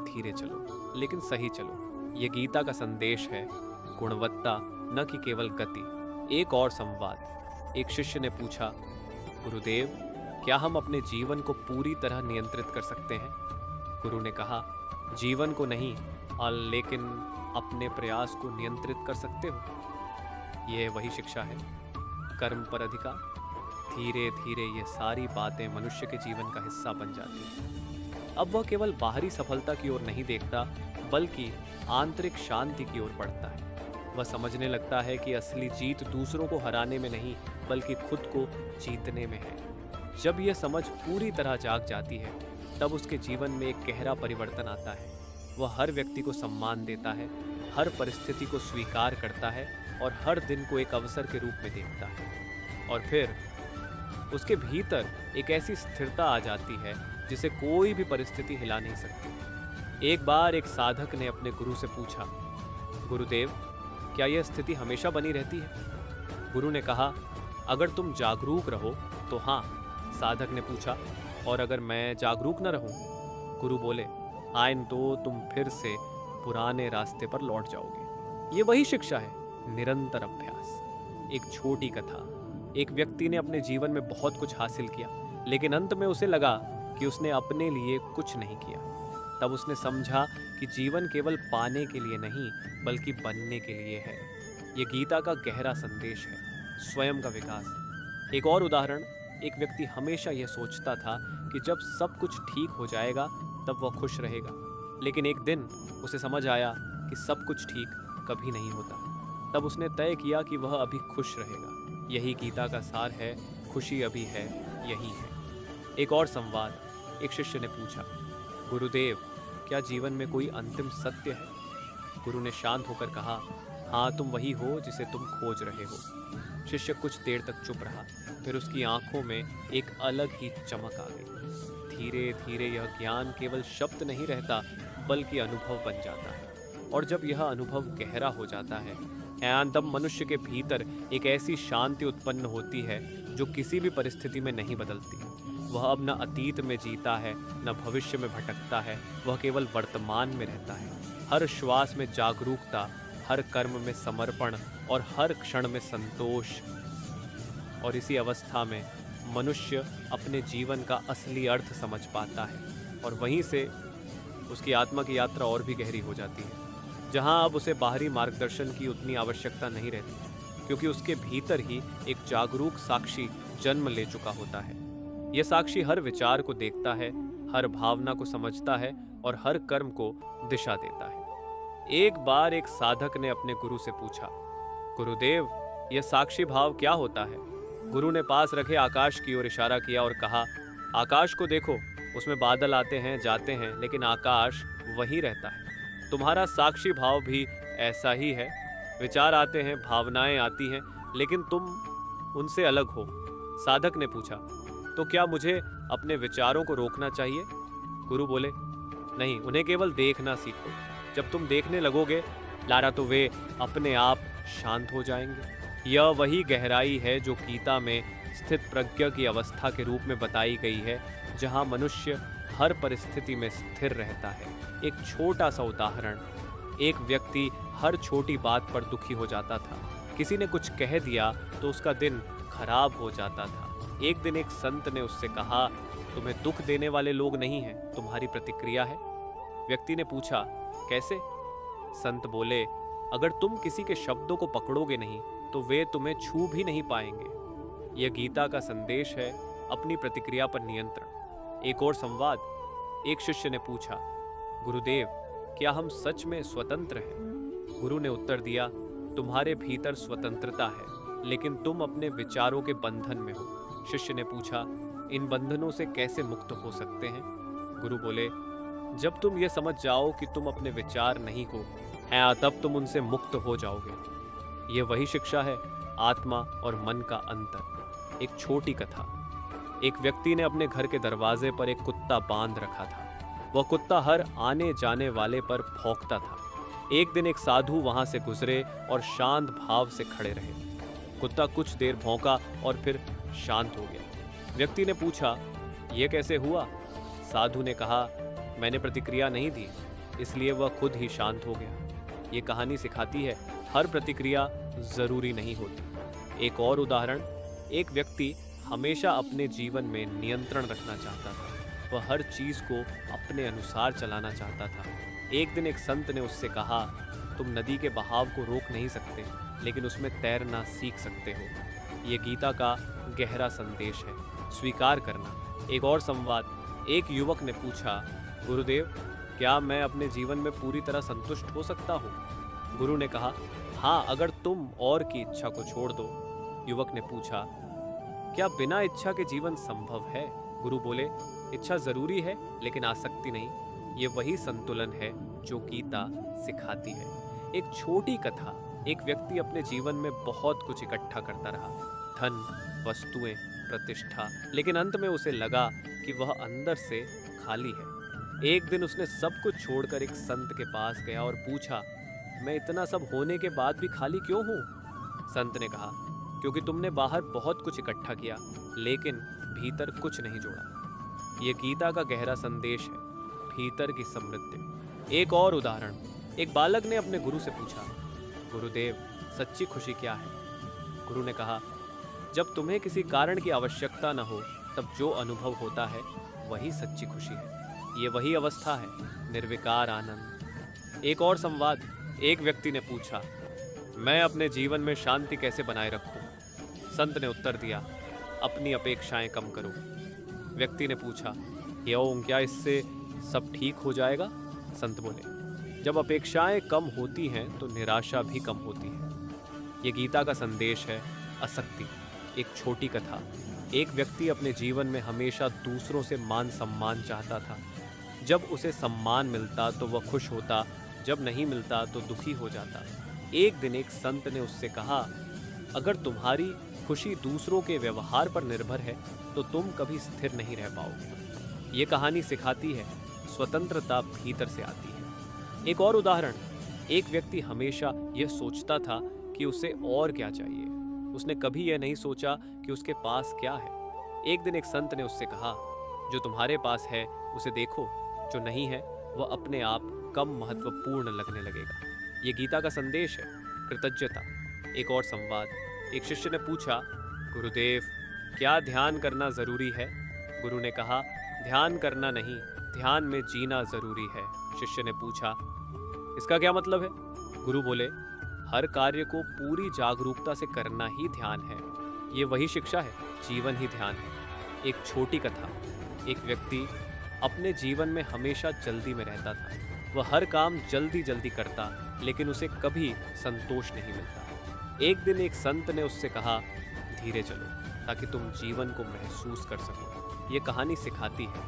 धीरे चलो लेकिन सही चलो। ये गीता का संदेश है, गुणवत्ता न कि केवल गति। एक और संवाद, एक शिष्य ने पूछा, गुरुदेव, क्या हम अपने जीवन को पूरी तरह नियंत्रित कर सकते हैं? गुरु ने कहा, जीवन को नहीं, लेकिन अपने प्रयास को नियंत्रित कर सकते हो। यह वही शिक्षा है, कर्म पर अधिकार। धीरे धीरे ये सारी बातें मनुष्य के जीवन का हिस्सा बन जाती हैं। अब वह केवल बाहरी सफलता की ओर नहीं देखता, बल्कि आंतरिक शांति की ओर बढ़ता है। वह समझने लगता है कि असली जीत दूसरों को हराने में नहीं, बल्कि खुद को जीतने में है। जब यह समझ पूरी तरह जाग जाती है, तब उसके जीवन में एक गहरा परिवर्तन आता है। वह हर व्यक्ति को सम्मान देता है, हर परिस्थिति को स्वीकार करता है और हर दिन को एक अवसर के रूप में देखता है। और फिर उसके भीतर एक ऐसी स्थिरता आ जाती है जिसे कोई भी परिस्थिति हिला नहीं सकती। एक बार एक साधक ने अपने गुरु से पूछा, गुरुदेव, क्या यह स्थिति हमेशा बनी रहती है? गुरु ने कहा, अगर तुम जागरूक रहो तो हाँ। साधक ने पूछा, और अगर मैं जागरूक न रहूं? गुरु बोले, आइन तो तुम फिर से पुराने रास्ते पर लौट जाओगे। ये वही शिक्षा है, निरंतर अभ्यास। एक छोटी कथा, एक व्यक्ति ने अपने जीवन में बहुत कुछ हासिल किया, लेकिन अंत में उसे लगा कि उसने अपने लिए कुछ नहीं किया। तब उसने समझा कि जीवन केवल पाने के लिए नहीं बल्कि बनने के लिए है। ये गीता का गहरा संदेश है, स्वयं का विकास। एक और उदाहरण, एक व्यक्ति हमेशा यह सोचता था कि जब सब कुछ ठीक हो जाएगा तब वह खुश रहेगा। लेकिन एक दिन उसे समझ आया कि सब कुछ ठीक कभी नहीं होता। तब उसने तय किया कि वह अभी खुश रहेगा। यही गीता का सार है, खुशी अभी है, यही है। एक और संवाद, एक शिष्य ने पूछा, गुरुदेव, क्या जीवन में कोई अंतिम सत्य है? गुरु ने शांत होकर कहा, हाँ, तुम वही हो जिसे तुम खोज रहे हो। शिष्य कुछ देर तक चुप रहा, फिर उसकी आंखों में एक अलग ही चमक आ गई। धीरे धीरे यह ज्ञान केवल शब्द नहीं रहता बल्कि अनुभव बन जाता है। और जब यह अनुभव गहरा हो जाता है, तब मनुष्य के भीतर एक ऐसी शांति उत्पन्न होती है जो किसी भी परिस्थिति में नहीं बदलती। वह अब न अतीत में जीता है, न भविष्य में भटकता है, वह केवल वर्तमान में रहता है। हर श्वास में जागरूकता, हर कर्म में समर्पण और हर क्षण में संतोष। और इसी अवस्था में मनुष्य अपने जीवन का असली अर्थ समझ पाता है और वहीं से उसकी आत्मा की यात्रा और भी गहरी हो जाती है, जहां अब उसे बाहरी मार्गदर्शन की उतनी आवश्यकता नहीं रहती, क्योंकि उसके भीतर ही एक जागरूक साक्षी जन्म ले चुका होता है। यह साक्षी हर विचार को देखता है, हर भावना को समझता है और हर कर्म को दिशा देता है। एक बार एक साधक ने अपने गुरु से पूछा, गुरुदेव, यह साक्षी भाव क्या होता है? गुरु ने पास रखे आकाश की ओर इशारा किया और कहा, आकाश को देखो, उसमें बादल आते हैं जाते हैं, लेकिन आकाश वही रहता है। तुम्हारा साक्षी भाव भी ऐसा ही है। विचार आते हैं, भावनाएं आती हैं, लेकिन तुम उनसे अलग हो। साधक ने पूछा, तो क्या मुझे अपने विचारों को रोकना चाहिए? गुरु बोले, नहीं, उन्हें केवल देखना सीखो। जब तुम देखने लगोगे लारा, तो वे अपने आप शांत हो जाएंगे। यह वही गहराई है जो गीता में स्थित प्रज्ञा की अवस्था के रूप में बताई गई है, जहां मनुष्य हर परिस्थिति में स्थिर रहता है। एक छोटा सा उदाहरण, एक व्यक्ति हर छोटी बात पर दुखी हो जाता था। किसी ने कुछ कह दिया तो उसका दिन खराब हो जाता था। एक दिन एक संत ने उससे कहा, तुम्हें दुख देने वाले लोग नहीं हैं, तुम्हारी प्रतिक्रिया है। व्यक्ति ने पूछा, कैसे? संत बोले, अगर तुम किसी के शब्दों को पकड़ोगे नहीं तो वे तुम्हें छू भी नहीं पाएंगे। यह गीता का संदेश है, अपनी प्रतिक्रिया पर नियंत्रण। एक और संवाद, एक शिष्य ने पूछा, गुरुदेव, क्या हम सच में स्वतंत्र हैं? गुरु ने उत्तर दिया, तुम्हारे भीतर स्वतंत्रता है, लेकिन तुम अपने विचारों के बंधन में हो। शिष्य ने पूछा, इन बंधनों से कैसे मुक्त हो सकते हैं? गुरु बोले, जब तुम ये समझ जाओ कि तुम अपने विचार नहीं हो, तब तुम उनसे मुक्त हो जाओगे। ये वही शिक्षा है, आत्मा और मन का अंतर। एक छोटी कथा, एक व्यक्ति ने अपने घर के दरवाजे पर एक कुत्ता बांध रखा था। वह कुत्ता हर आने जाने वाले पर भौंकता था। एक दिन एक साधु वहां से गुजरे और शांत भाव से खड़े रहे। कुत्ता कुछ देर भौंका और फिर शांत हो गया। व्यक्ति ने पूछा, यह कैसे हुआ? साधु ने कहा, मैंने प्रतिक्रिया नहीं दी, इसलिए वह खुद ही शांत हो गया। ये कहानी सिखाती है, हर प्रतिक्रिया जरूरी नहीं होती। एक और उदाहरण, एक व्यक्ति हमेशा अपने जीवन में नियंत्रण रखना चाहता था। वह हर चीज को अपने अनुसार चलाना चाहता था। एक दिन एक संत ने उससे कहा, तुम नदी के बहाव को रोक नहीं सकते, लेकिन उसमें तैरना सीख सकते हो। ये गीता का गहरा संदेश है, स्वीकार करना। एक और संवाद, एक युवक ने पूछा, गुरुदेव, क्या मैं अपने जीवन में पूरी तरह संतुष्ट हो सकता हूँ? गुरु ने कहा, हाँ, अगर तुम और की इच्छा को छोड़ दो। युवक ने पूछा, क्या बिना इच्छा के जीवन संभव है? गुरु बोले, इच्छा जरूरी है लेकिन आसक्ति नहीं। ये वही संतुलन है जो गीता सिखाती है। एक छोटी कथा, एक व्यक्ति अपने जीवन में बहुत कुछ इकट्ठा करता रहा, धन, वस्तुएं, प्रतिष्ठा, लेकिन अंत में उसे लगा कि वह अंदर से खाली है। एक दिन उसने सब कुछ छोड़कर एक संत के पास गया और पूछा, मैं इतना सब होने के बाद भी खाली क्यों हूँ? संत ने कहा, क्योंकि तुमने बाहर बहुत कुछ इकट्ठा किया लेकिन भीतर कुछ नहीं जोड़ा। ये गीता का गहरा संदेश है, भीतर की समृद्धि। एक और उदाहरण, एक बालक ने अपने गुरु से पूछा, गुरुदेव, सच्ची खुशी क्या है? गुरु ने कहा, जब तुम्हें किसी कारण की आवश्यकता न हो, तब जो अनुभव होता है वही सच्ची खुशी है। ये वही अवस्था है, निर्विकार आनंद। एक और संवाद। एक व्यक्ति ने पूछा, मैं अपने जीवन में शांति कैसे बनाए रखूं? संत ने उत्तर दिया, अपनी अपेक्षाएं कम करो। व्यक्ति ने पूछा, क्यों, क्या इससे सब ठीक हो जाएगा? संत बोले, जब अपेक्षाएं कम होती हैं तो निराशा भी कम होती है। ये गीता का संदेश है। आसक्ति। एक छोटी कथा। एक व्यक्ति अपने जीवन में हमेशा दूसरों से मान सम्मान चाहता था। जब उसे सम्मान मिलता तो वह खुश होता, जब नहीं मिलता तो दुखी हो जाता। एक दिन एक संत ने उससे कहा, अगर तुम्हारी खुशी दूसरों के व्यवहार पर निर्भर है तो तुम कभी स्थिर नहीं रह पाओगे। ये कहानी सिखाती है, स्वतंत्रता भीतर से आती है। एक और उदाहरण। एक व्यक्ति हमेशा यह सोचता था कि उसे और क्या चाहिए। उसने कभी यह नहीं सोचा कि उसके पास क्या है। एक दिन एक संत ने उससे कहा, जो तुम्हारे पास है उसे देखो, जो नहीं है वह अपने आप कम महत्वपूर्ण लगने लगेगा। ये गीता का संदेश है। कृतज्ञता। एक और संवाद। एक शिष्य ने पूछा, गुरुदेव, क्या ध्यान करना जरूरी है? गुरु ने कहा, ध्यान करना नहीं, ध्यान में जीना जरूरी है। शिष्य ने पूछा, इसका क्या मतलब है? गुरु बोले, हर कार्य को पूरी जागरूकता से करना ही ध्यान है। ये वही शिक्षा है, जीवन ही ध्यान है। एक छोटी कथा। एक व्यक्ति अपने जीवन में हमेशा जल्दी में रहता था। वह हर काम जल्दी जल्दी करता, लेकिन उसे कभी संतोष नहीं मिलता। एक दिन एक संत ने उससे कहा, धीरे चलो ताकि तुम जीवन को महसूस कर सको। ये कहानी सिखाती है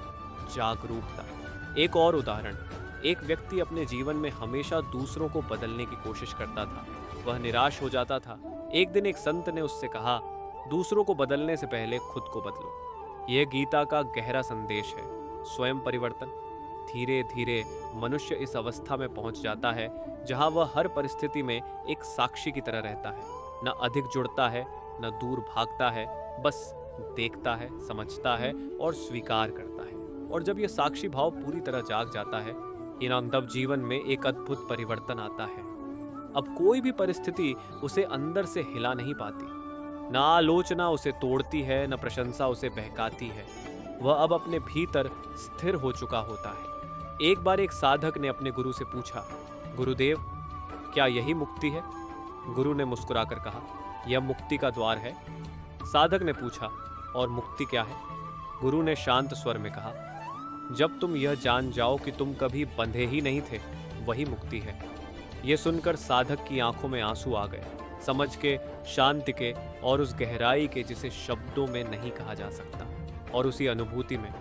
जागरूकता। एक और उदाहरण। एक व्यक्ति अपने जीवन में हमेशा दूसरों को बदलने की कोशिश करता था। वह निराश हो जाता था। एक दिन एक संत ने उससे कहा, दूसरों को बदलने से पहले खुद को बदलो। यह गीता का गहरा संदेश है। स्वयं परिवर्तन। धीरे धीरे मनुष्य इस अवस्था में पहुंच जाता है जहां वह हर परिस्थिति में एक साक्षी की तरह रहता है। न अधिक जुड़ता है, न दूर भागता है, बस देखता है, समझता है और स्वीकार करता है। और जब यह साक्षी भाव पूरी तरह जाग जाता है, तब जीवन में एक अद्भुत परिवर्तन आता है। अब कोई भी परिस्थिति उसे अंदर से हिला नहीं पाती। न आलोचना उसे तोड़ती है, न प्रशंसा उसे बहकाती है। वह अब अपने भीतर स्थिर हो चुका होता है। एक बार एक साधक ने अपने गुरु से पूछा, गुरुदेव, क्या यही मुक्ति है? गुरु ने मुस्कुराकर कहा, यह मुक्ति का द्वार है। साधक ने पूछा, और मुक्ति क्या है? गुरु ने शांत स्वर में कहा, जब तुम यह जान जाओ कि तुम कभी बंधे ही नहीं थे, वही मुक्ति है। यह सुनकर साधक की आंखों में आंसू आ गए, समझ के, शांति के और उस गहराई के जिसे शब्दों में नहीं कहा जा सकता। और उसी अनुभूति में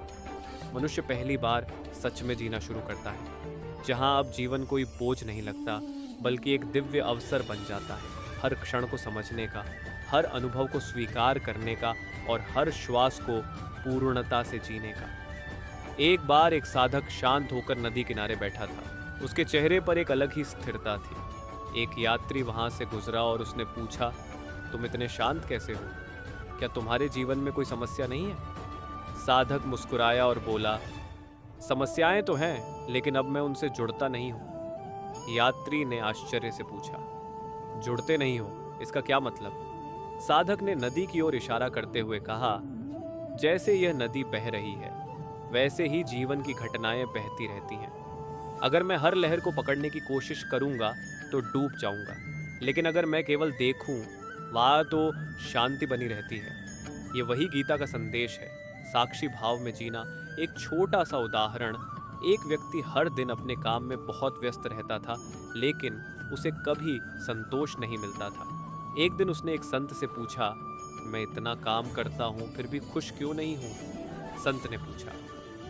मनुष्य पहली बार सच में जीना शुरू करता है, जहां अब जीवन कोई बोझ नहीं लगता, बल्कि एक दिव्य अवसर बन जाता है। हर क्षण को समझने का, हर अनुभव को स्वीकार करने का और हर श्वास को पूर्णता से जीने का। एक बार एक साधक शांत होकर नदी किनारे बैठा था। उसके चेहरे पर एक अलग ही स्थिरता थी। एक यात्री वहां से गुजरा और उसने पूछा, तुम इतने शांत कैसे हो? क्या तुम्हारे जीवन में कोई समस्या नहीं है? साधक मुस्कुराया और बोला, समस्याएं तो हैं, लेकिन अब मैं उनसे जुड़ता नहीं हूं। यात्री ने आश्चर्य से पूछा, जुड़ते नहीं हो, इसका क्या मतलब? साधक ने नदी की ओर इशारा करते हुए कहा, जैसे यह नदी बह रही है, वैसे ही जीवन की घटनाएं बहती रहती हैं। अगर मैं हर लहर को पकड़ने की कोशिश करूंगा तो डूब जाऊंगा, लेकिन अगर मैं केवल देखूं, वहां तो शांति बनी रहती है। ये वही गीता का संदेश है, साक्षी भाव में जीना। एक छोटा सा उदाहरण। एक व्यक्ति हर दिन अपने काम में बहुत व्यस्त रहता था, लेकिन उसे कभी संतोष नहीं मिलता था। एक दिन उसने एक संत से पूछा, मैं इतना काम करता हूँ फिर भी खुश क्यों नहीं हूँ? संत ने पूछा,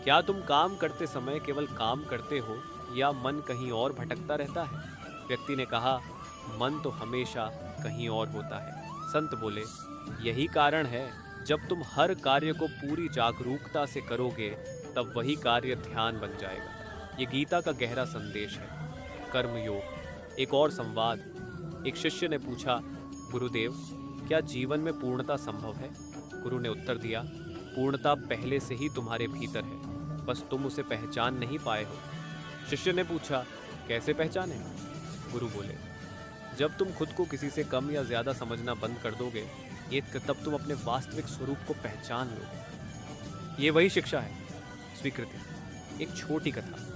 क्या तुम काम करते समय केवल काम करते हो या मन कहीं और भटकता रहता है? व्यक्ति ने कहा, मन तो हमेशा कहीं और होता है। संत बोले, यही कारण है, जब तुम हर कार्य को पूरी जागरूकता से करोगे तब वही कार्य ध्यान बन जाएगा। ये गीता का गहरा संदेश है। कर्मयोग। एक और संवाद। एक शिष्य ने पूछा, गुरुदेव, क्या जीवन में पूर्णता संभव है? गुरु ने उत्तर दिया, पूर्णता पहले से ही तुम्हारे भीतर है, बस तुम उसे पहचान नहीं पाए हो। शिष्य ने पूछा, कैसे पहचाने? गुरु बोले, जब तुम खुद को किसी से कम या ज्यादा समझना बंद कर दोगे, तब तुम अपने वास्तविक स्वरूप को पहचान लोगे। ये वही शिक्षा है। स्वीकृति। एक छोटी कथा।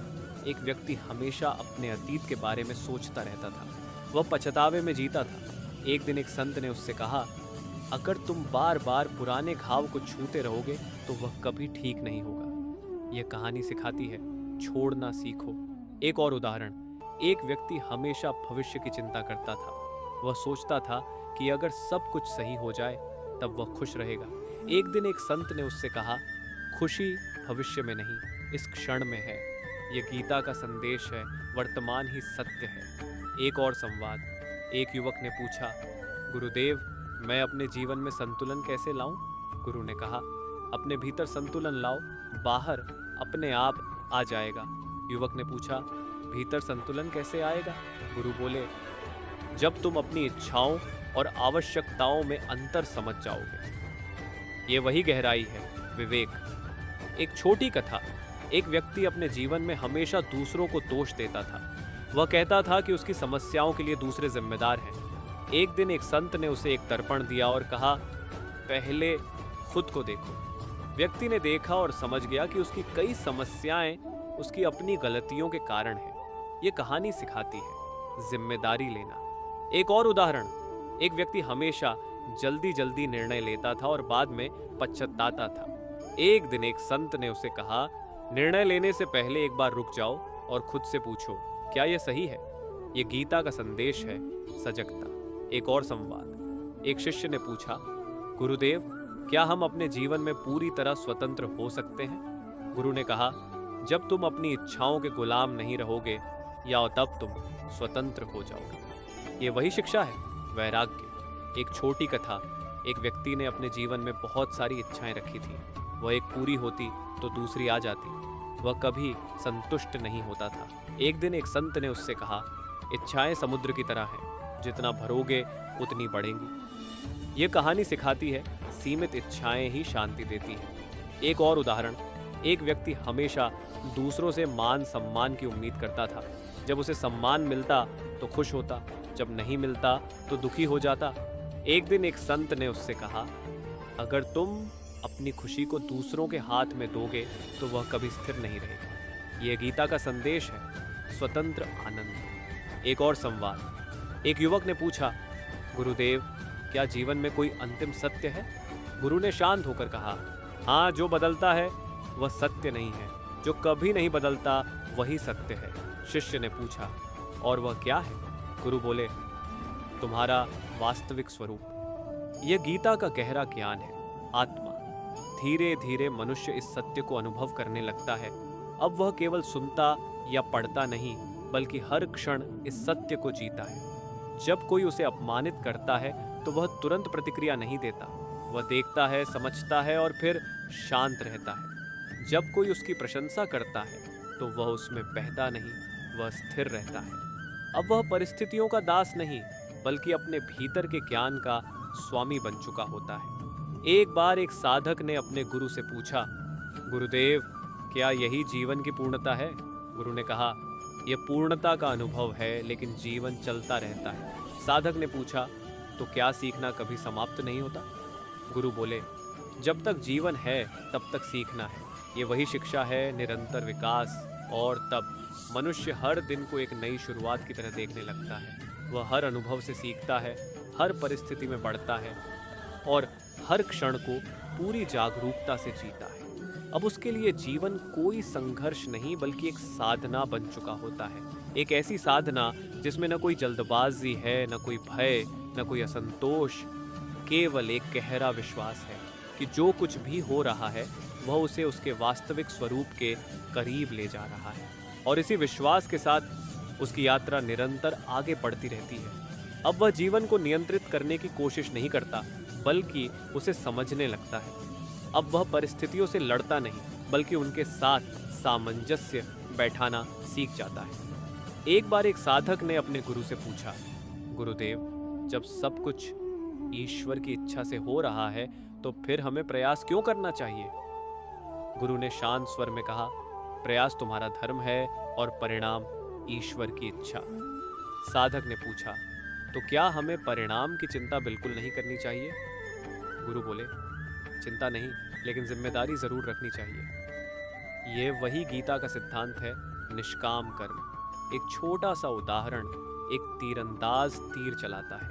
एक व्यक्ति हमेशा अपने अतीत के बारे में सोचता रहता था। वह पछतावे में जीता था। एक दिन एक संत ने उससे कहा, अगर तुम बार बार पुराने घाव को छूते रहोगे तो वह कभी ठीक नहीं होगा। यह कहानी सिखाती है, छोड़ना सीखो। एक और उदाहरण। एक व्यक्ति हमेशा भविष्य की चिंता करता था। वह सोचता था कि अगर सब कुछ सही हो जाए तब वह खुश रहेगा। एक दिन एक संत ने उससे कहा, खुशी भविष्य में नहीं, इस क्षण में है। यह गीता का संदेश है, वर्तमान ही सत्य है। एक और संवाद। एक युवक ने पूछा, गुरुदेव, मैं अपने जीवन में संतुलन कैसे लाऊं? गुरु ने कहा, अपने भीतर संतुलन लाओ, बाहर अपने आप आ जाएगा। युवक ने पूछा, भीतर संतुलन कैसे आएगा? गुरु बोले, जब तुम अपनी इच्छाओं और आवश्यकताओं में अंतर समझ जाओगे। ये वही गहराई है, विवेक। एक छोटी कथा। एक व्यक्ति अपने जीवन में हमेशा दूसरों को दोष देता था। वह कहता था कि उसकी समस्याओं के लिए दूसरे जिम्मेदार हैं। एक दिन एक संत ने उसे एक दर्पण दिया और कहा, पहले खुद को देखो। व्यक्ति ने देखा और समझ गया कि उसकी कई समस्याएं उसकी अपनी गलतियों के कारण हैं। ये कहानी सिखाती है, जिम्मेदारी लेना। एक और उदाहरण। एक व्यक्ति हमेशा जल्दी जल्दी निर्णय लेता था और बाद में पछताता था। एक दिन एक संत ने उसे कहा, निर्णय लेने से पहले एक बार रुक जाओ और खुद से पूछो, क्या यह सही है? ये गीता का संदेश है, सजगता। एक और संवाद। एक शिष्य ने पूछा, गुरुदेव, क्या हम अपने जीवन में पूरी तरह स्वतंत्र हो सकते हैं? गुरु ने कहा, जब तुम अपनी इच्छाओं के गुलाम नहीं रहोगे या तब तुम स्वतंत्र हो जाओगे। ये वही शिक्षा है, वैराग्य। एक छोटी कथा। एक व्यक्ति ने अपने जीवन में बहुत सारी इच्छाएं रखी थी। वह एक पूरी होती तो दूसरी आ जाती। वह कभी संतुष्ट नहीं होता था। एक दिन एक संत ने उससे कहा, इच्छाएं समुद्र की तरह हैं, जितना भरोगे उतनी बढ़ेंगी। ये कहानी सिखाती है, सीमित इच्छाएं ही शांति देती हैं। एक और उदाहरण। एक व्यक्ति हमेशा दूसरों से मान सम्मान की उम्मीद करता था। जब उसे सम्मान मिलता तो खुश होता, जब नहीं मिलता तो दुखी हो जाता। एक दिन एक संत ने उससे कहा, अगर तुम अपनी खुशी को दूसरों के हाथ में दोगे तो वह कभी स्थिर नहीं रहेगा। यह गीता का संदेश है, स्वतंत्र आनंद। एक और संवाद। एक युवक ने पूछा, गुरुदेव, क्या जीवन में कोई अंतिम सत्य है? गुरु ने शांत होकर कहा, हाँ, जो बदलता है वह सत्य नहीं है, जो कभी नहीं बदलता वही सत्य है। शिष्य ने पूछा, और वह क्या है? गुरु बोले, तुम्हारा वास्तविक स्वरूप। यह गीता का गहरा ज्ञान है, आत्मा। धीरे धीरे मनुष्य इस सत्य को अनुभव करने लगता है। अब वह केवल सुनता या पढ़ता नहीं, बल्कि हर क्षण इस सत्य को जीता है। जब कोई उसे अपमानित करता है तो वह तुरंत प्रतिक्रिया नहीं देता। वह देखता है, समझता है और फिर शांत रहता है। जब कोई उसकी प्रशंसा करता है तो वह उसमें बहता नहीं, वह स्थिर रहता है। अब वह परिस्थितियों का दास नहीं, बल्कि अपने भीतर के ज्ञान का स्वामी बन चुका होता है। एक बार एक साधक ने अपने गुरु से पूछा, गुरुदेव, क्या यही जीवन की पूर्णता है? गुरु ने कहा, यह पूर्णता का अनुभव है, लेकिन जीवन चलता रहता है। साधक ने पूछा, तो क्या सीखना कभी समाप्त नहीं होता? गुरु बोले, जब तक जीवन है तब तक सीखना है। ये वही शिक्षा है, निरंतर विकास। और तब मनुष्य हर दिन को एक नई शुरुआत की तरह देखने लगता है। वह हर अनुभव से सीखता है, हर परिस्थिति में बढ़ता है और हर क्षण को पूरी जागरूकता से जीता है। अब उसके लिए जीवन कोई संघर्ष नहीं, बल्कि एक साधना बन चुका होता है। एक ऐसी साधना जिसमें न कोई जल्दबाजी है, न कोई भय, न कोई असंतोष, केवल एक गहरा विश्वास है कि जो कुछ भी हो रहा है वह उसे उसके वास्तविक स्वरूप के करीब ले जा रहा है। और इसी विश्वास के साथ उसकी यात्रा निरंतर आगे बढ़ती रहती है। अब वह जीवन को नियंत्रित करने की कोशिश नहीं करता, बल्कि उसे समझने लगता है। अब वह परिस्थितियों से लड़ता नहीं, बल्कि उनके साथ सामंजस्य बैठाना सीख जाता है। एक बार एक साधक ने अपने गुरु से पूछा, गुरुदेव, जब सब कुछ ईश्वर की इच्छा से हो रहा है तो फिर हमें प्रयास क्यों करना चाहिए? गुरु ने शांत स्वर में कहा, प्रयास तुम्हारा धर्म है और परिणाम ईश्वर की इच्छा। साधक ने पूछा, तो क्या हमें परिणाम की चिंता बिल्कुल नहीं करनी चाहिए? गुरु बोले, चिंता नहीं, लेकिन जिम्मेदारी जरूर रखनी चाहिए। ये वही गीता का सिद्धांत है, निष्काम कर्म। एक छोटा सा उदाहरण, एक तीरंदाज तीर चलाता है।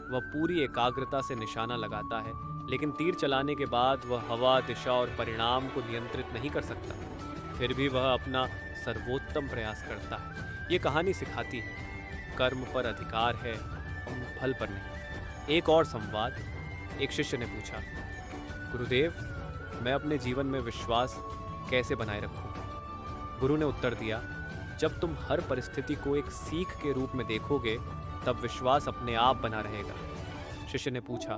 वह पूरी एकाग्रता से निशाना लगाता है, लेकिन तीर चलाने के बाद वह हवा, दिशा और परिणाम को नियंत्रित नहीं कर सकता। फिर भी वह अपना सर्वोत्तम प्रयास करता है। ये कहानी सिखाती है, कर्म पर अधिकार है, फल पर नहीं। एक और संवाद। एक शिष्य ने पूछा, गुरुदेव, मैं अपने जीवन में विश्वास कैसे बनाए रखूं? गुरु ने उत्तर दिया, जब तुम हर परिस्थिति को एक सीख के रूप में देखोगे, तब विश्वास अपने आप बना रहेगा। शिष्य ने पूछा,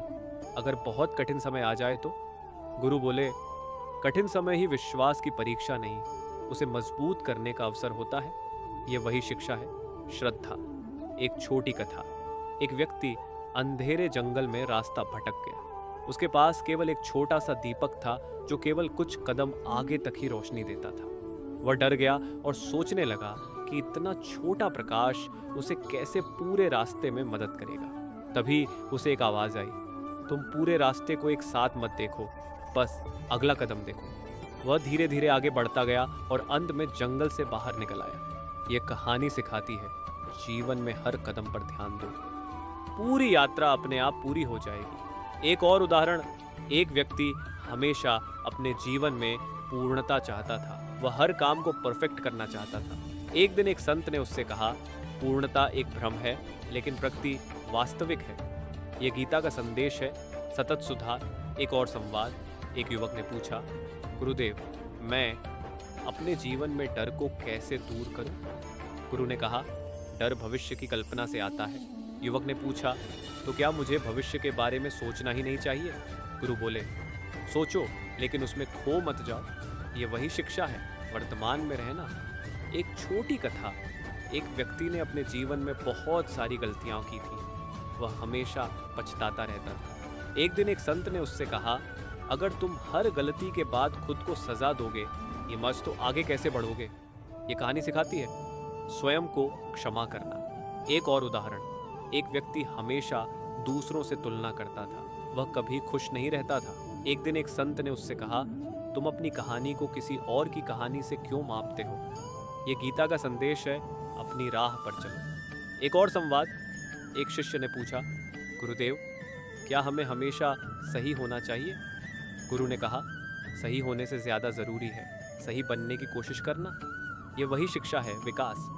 अगर बहुत कठिन समय आ जाए तो? गुरु बोले, कठिन समय ही विश्वास की परीक्षा नहीं, उसे मजबूत करने का अवसर होता है। यह वही शिक्षा है, श्रद्धा। एक छोटी कथा। एक व्यक्ति अंधेरे जंगल में रास्ता भटक गया। उसके पास केवल एक छोटा सा दीपक था, जो केवल कुछ कदम आगे तक ही रोशनी देता था। वह डर गया और सोचने लगा कि इतना छोटा प्रकाश उसे कैसे पूरे रास्ते में मदद करेगा। तभी उसे एक आवाज आई, तुम पूरे रास्ते को एक साथ मत देखो, बस अगला कदम देखो। वह धीरे धीरे आगे बढ़ता गया और अंत में जंगल से बाहर निकल आया। यह कहानी सिखाती है, जीवन में हर कदम पर ध्यान दो, पूरी यात्रा अपने आप पूरी हो जाएगी। एक और उदाहरण। एक व्यक्ति हमेशा अपने जीवन में पूर्णता चाहता था। वह हर काम को परफेक्ट करना चाहता था। एक दिन एक संत ने उससे कहा, पूर्णता एक भ्रम है, लेकिन प्रकृति वास्तविक है। यह गीता का संदेश है, सतत सुधार। एक और संवाद। एक युवक ने पूछा, गुरुदेव, मैं अपने जीवन में डर को कैसे दूर करूं? गुरु ने कहा, डर भविष्य की कल्पना से आता है। युवक ने पूछा, तो क्या मुझे भविष्य के बारे में सोचना ही नहीं चाहिए? गुरु बोले, सोचो, लेकिन उसमें खो मत जाओ। ये वही शिक्षा है, वर्तमान में रहना। एक छोटी कथा। एक व्यक्ति ने अपने जीवन में बहुत सारी गलतियां की थी। वह हमेशा पछताता रहता था। एक दिन एक संत ने उससे कहा, अगर तुम हर गलती के बाद खुद को सजा दोगे, ये मज तो आगे कैसे बढ़ोगे? ये कहानी सिखाती है, स्वयं को क्षमा करना। एक और उदाहरण। एक व्यक्ति हमेशा दूसरों से तुलना करता था। वह कभी खुश नहीं रहता था। एक दिन एक संत ने उससे कहा, तुम अपनी कहानी को किसी और की कहानी से क्यों मापते हो? ये गीता का संदेश है, अपनी राह पर चलो। एक और संवाद। एक शिष्य ने पूछा, गुरुदेव, क्या हमें हमेशा सही होना चाहिए? गुरु ने कहा, सही होने से ज्यादा जरूरी है सही बनने की कोशिश करना। ये वही शिक्षा है, विकास।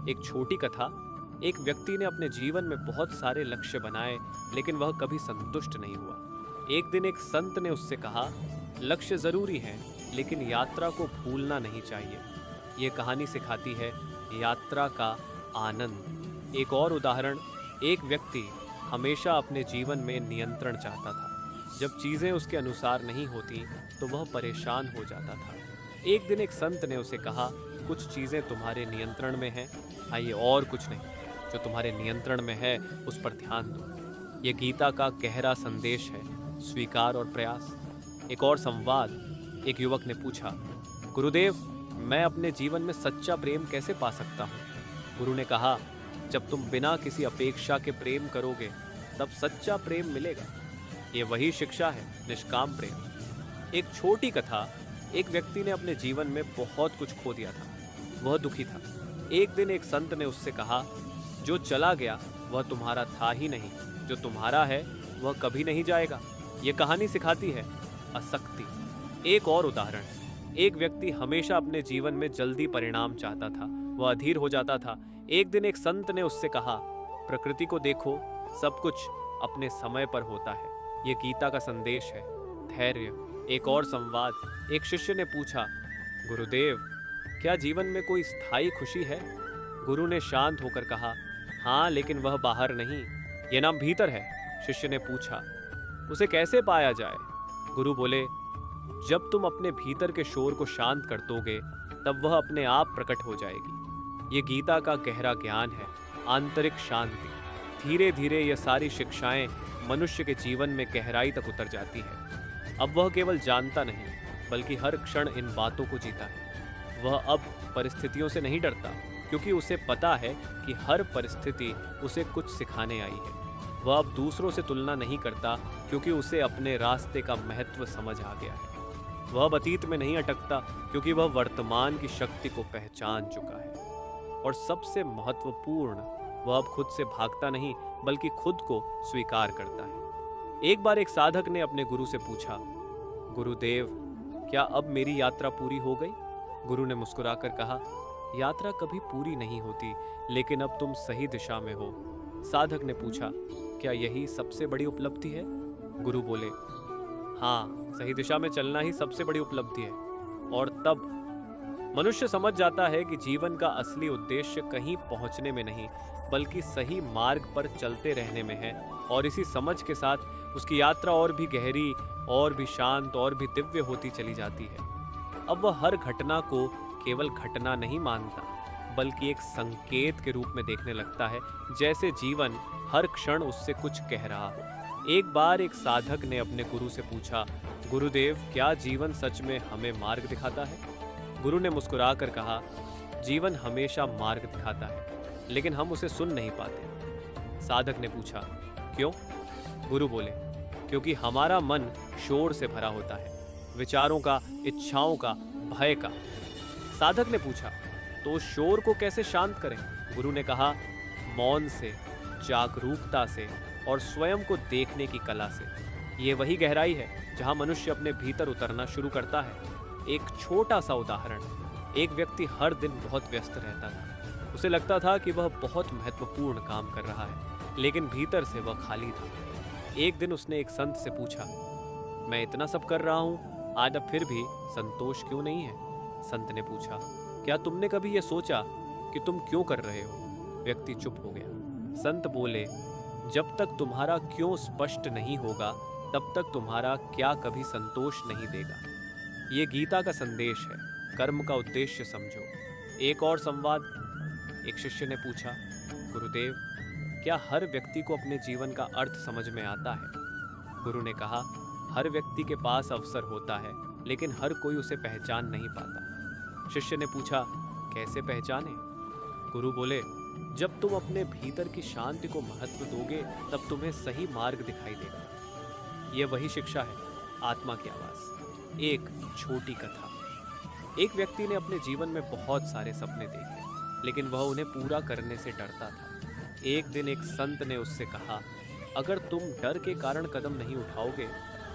एक छोटी कथा। एक व्यक्ति ने अपने जीवन में बहुत सारे लक्ष्य बनाए, लेकिन वह कभी संतुष्ट नहीं हुआ। एक दिन एक संत ने उससे कहा, लक्ष्य जरूरी है, लेकिन यात्रा को भूलना नहीं चाहिए। ये कहानी सिखाती है, यात्रा का आनंद। एक और उदाहरण। एक व्यक्ति हमेशा अपने जीवन में नियंत्रण चाहता था। जब चीजें उसके अनुसार नहीं होती तो वह परेशान हो जाता था। एक दिन एक संत ने उसे कहा, कुछ चीजें तुम्हारे नियंत्रण में हैं, आइए, और कुछ नहीं। जो तुम्हारे नियंत्रण में है उस पर ध्यान दो। ये गीता का गहरा संदेश है, स्वीकार और प्रयास। एक और संवाद। एक युवक ने पूछा, गुरुदेव, मैं अपने जीवन में सच्चा प्रेम कैसे पा सकता हूँ? गुरु ने कहा, जब तुम बिना किसी अपेक्षा के प्रेम करोगे, तब सच्चा प्रेम मिलेगा। ये वही शिक्षा है, निष्काम प्रेम। एक छोटी कथा। एक व्यक्ति ने अपने जीवन में बहुत कुछ खो दिया था। वह दुखी था। एक दिन एक संत ने उससे कहा, जो चला गया वह तुम्हारा था ही नहीं, जो तुम्हारा है वह कभी नहीं जाएगा। ये कहानी सिखाती है, आसक्ति। एक और उदाहरण। एक व्यक्ति हमेशा अपने जीवन में जल्दी परिणाम चाहता था। वह अधीर हो जाता था। एक दिन एक संत ने उससे कहा, प्रकृति को देखो, सब कुछ अपने समय पर होता है। ये गीता का संदेश है, धैर्य। एक और संवाद। एक शिष्य ने पूछा, गुरुदेव, क्या जीवन में कोई स्थायी खुशी है? गुरु ने शांत होकर कहा, हाँ, लेकिन वह बाहर नहीं, ये नाम भीतर है। शिष्य ने पूछा, उसे कैसे पाया जाए? गुरु बोले, जब तुम अपने भीतर के शोर को शांत कर दोगे, तब वह अपने आप प्रकट हो जाएगी। ये गीता का गहरा ज्ञान है, आंतरिक शांति। धीरे धीरे ये सारी शिक्षाएं मनुष्य के जीवन में गहराई तक उतर जाती है। अब वह केवल जानता नहीं, बल्कि हर क्षण इन बातों को जीता है। वह अब परिस्थितियों से नहीं डरता, क्योंकि उसे पता है कि हर परिस्थिति उसे कुछ सिखाने आई है। वह अब दूसरों से तुलना नहीं करता, क्योंकि उसे अपने रास्ते का महत्व समझ आ गया है। वह अब अतीत में नहीं अटकता, क्योंकि वह वर्तमान की शक्ति को पहचान चुका है। और सबसे महत्वपूर्ण, वह अब खुद से भागता नहीं, बल्कि खुद को स्वीकार करता है। एक बार एक साधक ने अपने गुरु से पूछा, गुरुदेव, क्या अब मेरी यात्रा पूरी हो गई? गुरु ने मुस्कुराकर कहा, यात्रा कभी पूरी नहीं होती, लेकिन अब तुम सही दिशा में हो। साधक ने पूछा, क्या यही सबसे बड़ी उपलब्धि है? गुरु बोले, हाँ, सही दिशा में चलना ही सबसे बड़ी उपलब्धि है। और तब मनुष्य समझ जाता है कि जीवन का असली उद्देश्य कहीं पहुंचने में नहीं, बल्कि सही मार्ग पर चलते रहने में है। और इसी समझ के साथ उसकी यात्रा और भी गहरी, और भी शांत, और भी दिव्य होती चली जाती है। अब वह हर घटना को केवल घटना नहीं मानता, बल्कि एक संकेत के रूप में देखने लगता है, जैसे जीवन हर क्षण उससे कुछ कह रहा हो। एक बार एक साधक ने अपने गुरु से पूछा, गुरुदेव, क्या जीवन सच में हमें मार्ग दिखाता है? गुरु ने मुस्कुराकर कहा, जीवन हमेशा मार्ग दिखाता है, लेकिन हम उसे सुन नहीं पाते। साधक ने पूछा, क्यों? गुरु बोले, क्योंकि हमारा मन शोर से भरा होता है, विचारों का, इच्छाओं का, भय का। साधक ने पूछा, तो शोर को कैसे शांत करें? गुरु ने कहा, मौन से, जागरूकता से, और स्वयं को देखने की कला से। ये वही गहराई है जहां मनुष्य अपने भीतर उतरना शुरू करता है। एक छोटा सा उदाहरण, एक व्यक्ति हर दिन बहुत व्यस्त रहता था। उसे लगता था कि वह बहुत महत्वपूर्ण काम कर रहा है, लेकिन भीतर से वह खाली था। एक दिन उसने एक संत से पूछा, मैं इतना सब कर रहा हूँ, आज अब फिर भी संतोष क्यों नहीं है? संत ने पूछा, क्या तुमने कभी यह सोचा कि तुम क्यों कर रहे हो? व्यक्ति चुप हो गया। संत बोले, जब तक तुम्हारा क्यों स्पष्ट नहीं होगा, तब तक तुम्हारा क्या कभी संतोष नहीं देगा। ये गीता का संदेश है, कर्म का उद्देश्य समझो। एक और संवाद। एक शिष्य ने पूछा, गुरुदेव, क्या हर व्यक्ति को अपने जीवन का अर्थ समझ में आता है? गुरु ने कहा, हर व्यक्ति के पास अवसर होता है, लेकिन हर कोई उसे पहचान नहीं पाता। शिष्य ने पूछा, कैसे पहचाने? गुरु बोले, जब तुम अपने भीतर की शांति को महत्व दोगे, तब तुम्हें सही मार्ग दिखाई देगा। यह वही शिक्षा है, आत्मा की आवाज। एक छोटी कथा। एक व्यक्ति ने अपने जीवन में बहुत सारे सपने देखे, लेकिन वह उन्हें पूरा करने से डरता था। एक दिन एक संत ने उससे कहा, अगर तुम डर के कारण कदम नहीं उठाओगे,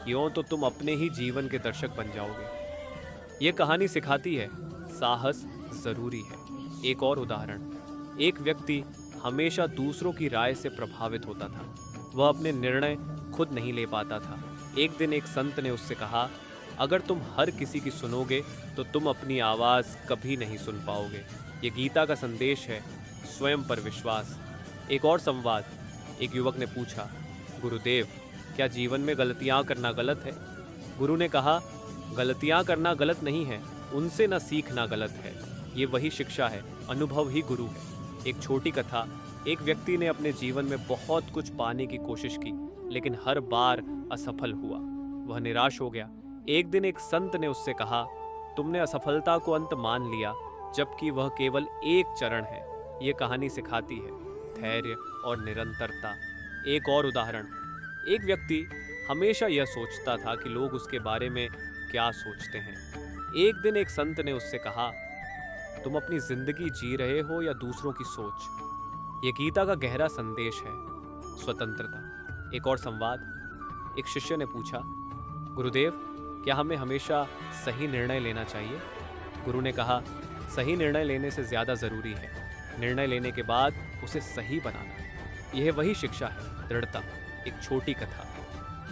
यूं तो तुम अपने ही जीवन के दर्शक बन जाओगे। ये कहानी सिखाती है, साहस जरूरी है। एक और उदाहरण। एक व्यक्ति हमेशा दूसरों की राय से प्रभावित होता था। वह अपने निर्णय खुद नहीं ले पाता था। एक दिन एक संत ने उससे कहा, अगर तुम हर किसी की सुनोगे, तो तुम अपनी आवाज़ कभी नहीं सुन पाओगे। ये गीता का संदेश है, स्वयं पर विश्वास। एक और संवाद। एक युवक ने पूछा, गुरुदेव, क्या जीवन में गलतियाँ करना गलत है? गुरु ने कहा, गलतियाँ करना गलत नहीं है, उनसे न सीखना गलत है। ये वही शिक्षा है, अनुभव ही गुरु है। एक छोटी कथा। एक व्यक्ति ने अपने जीवन में बहुत कुछ पाने की कोशिश की, लेकिन हर बार असफल हुआ। वह निराश हो गया। एक दिन एक संत ने उससे कहा, तुमने असफलता को अंत मान लिया, जबकि वह केवल एक चरण है। ये कहानी सिखाती है धैर्य और निरंतरता। एक और उदाहरण। एक व्यक्ति हमेशा यह सोचता था कि लोग उसके बारे में क्या सोचते हैं। एक दिन एक संत ने उससे कहा, तुम अपनी जिंदगी जी रहे हो या दूसरों की सोच? ये गीता का गहरा संदेश है, स्वतंत्रता। एक और संवाद। एक शिष्य ने पूछा, गुरुदेव, क्या हमें हमेशा सही निर्णय लेना चाहिए? गुरु ने कहा, सही निर्णय लेने से ज़्यादा ज़रूरी है निर्णय लेने के बाद उसे सही बनाना। यह वही शिक्षा है, दृढ़ता। एक छोटी कथा।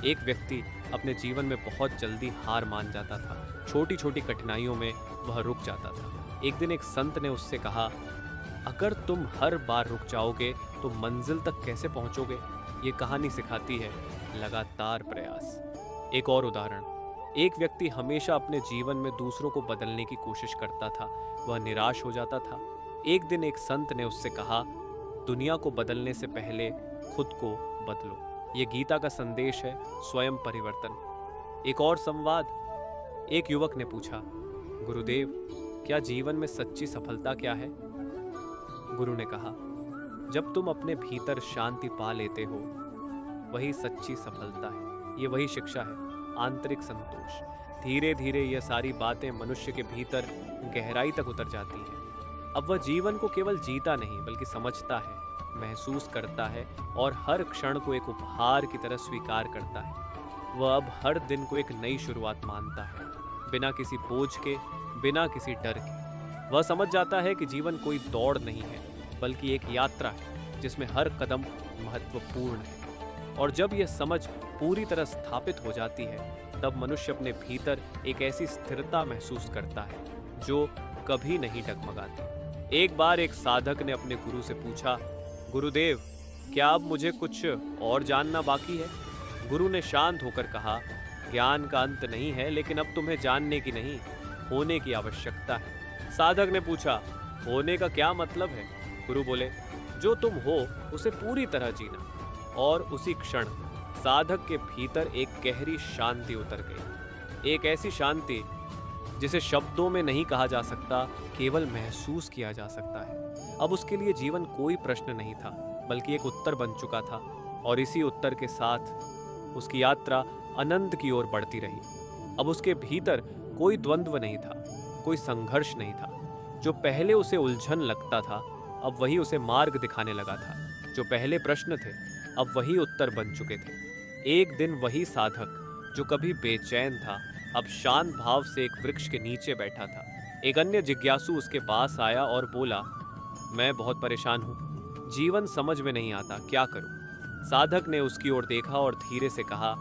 एक व्यक्ति अपने जीवन में बहुत जल्दी हार मान जाता था। छोटी छोटी कठिनाइयों में वह रुक जाता था। एक दिन एक संत ने उससे कहा, अगर तुम हर बार रुक जाओगे तो मंजिल तक कैसे पहुंचोगे? ये कहानी सिखाती है लगातार प्रयास। एक और उदाहरण। एक व्यक्ति हमेशा अपने जीवन में दूसरों को बदलने की कोशिश करता था। वह निराश हो जाता था। एक दिन एक संत ने उससे कहा, दुनिया को बदलने से पहले खुद को बदलो। ये गीता का संदेश है, स्वयं परिवर्तन। एक और संवाद। एक युवक ने पूछा, गुरुदेव, क्या जीवन में सच्ची सफलता क्या है? गुरु ने कहा, जब तुम अपने भीतर शांति पा लेते हो, वही सच्ची सफलता है। ये वही शिक्षा है, आंतरिक संतोष। धीरे धीरे यह सारी बातें मनुष्य के भीतर गहराई तक उतर जाती हैं। अब वह जीवन को केवल जीता नहीं बल्कि समझता है, महसूस करता है और हर क्षण को एक उपहार की तरह स्वीकार करता है। वह अब हर दिन को एक नई शुरुआत मानता है, बिना किसी बोझ के, बिना किसी डर के। वह समझ जाता है कि जीवन कोई दौड़ नहीं है बल्कि एक यात्रा है जिसमें हर कदम महत्वपूर्ण है। और जब यह समझ पूरी तरह स्थापित हो जाती है तब मनुष्य अपने भीतर एक ऐसी स्थिरता महसूस करता है जो कभी नहीं डगमगाती। एक बार एक साधक ने अपने गुरु से पूछा, गुरुदेव, क्या अब मुझे कुछ और जानना बाकी है? गुरु ने शांत होकर कहा, ज्ञान का अंत नहीं है, लेकिन अब तुम्हें जानने की नहीं, होने की आवश्यकता है। साधक ने पूछा, होने का क्या मतलब है? गुरु बोले, जो तुम हो उसे पूरी तरह जीना। और उसी क्षण साधक के भीतर एक गहरी शांति उतर गई, एक ऐसी शांति जिसे शब्दों में नहीं कहा जा सकता, केवल महसूस किया जा सकता है। अब उसके लिए जीवन कोई प्रश्न नहीं था बल्कि एक उत्तर बन चुका था, और इसी उत्तर के साथ उसकी यात्रा अनंत की ओर बढ़ती रही। अब उसके भीतर कोई द्वंद्व नहीं था, कोई संघर्ष नहीं था। जो पहले उसे उलझन लगता था अब वही उसे मार्ग दिखाने लगा था। जो पहले प्रश्न थे अब वही उत्तर बन चुके थे। एक दिन वही साधक जो कभी बेचैन था अब शांत भाव से एक वृक्ष के नीचे बैठा था। एक अन्य जिज्ञासु उसके पास आया और बोला, मैं बहुत परेशान हूँ, जीवन समझ में नहीं आता, क्या करूँ? साधक ने उसकी ओर देखा और धीरे से कहा,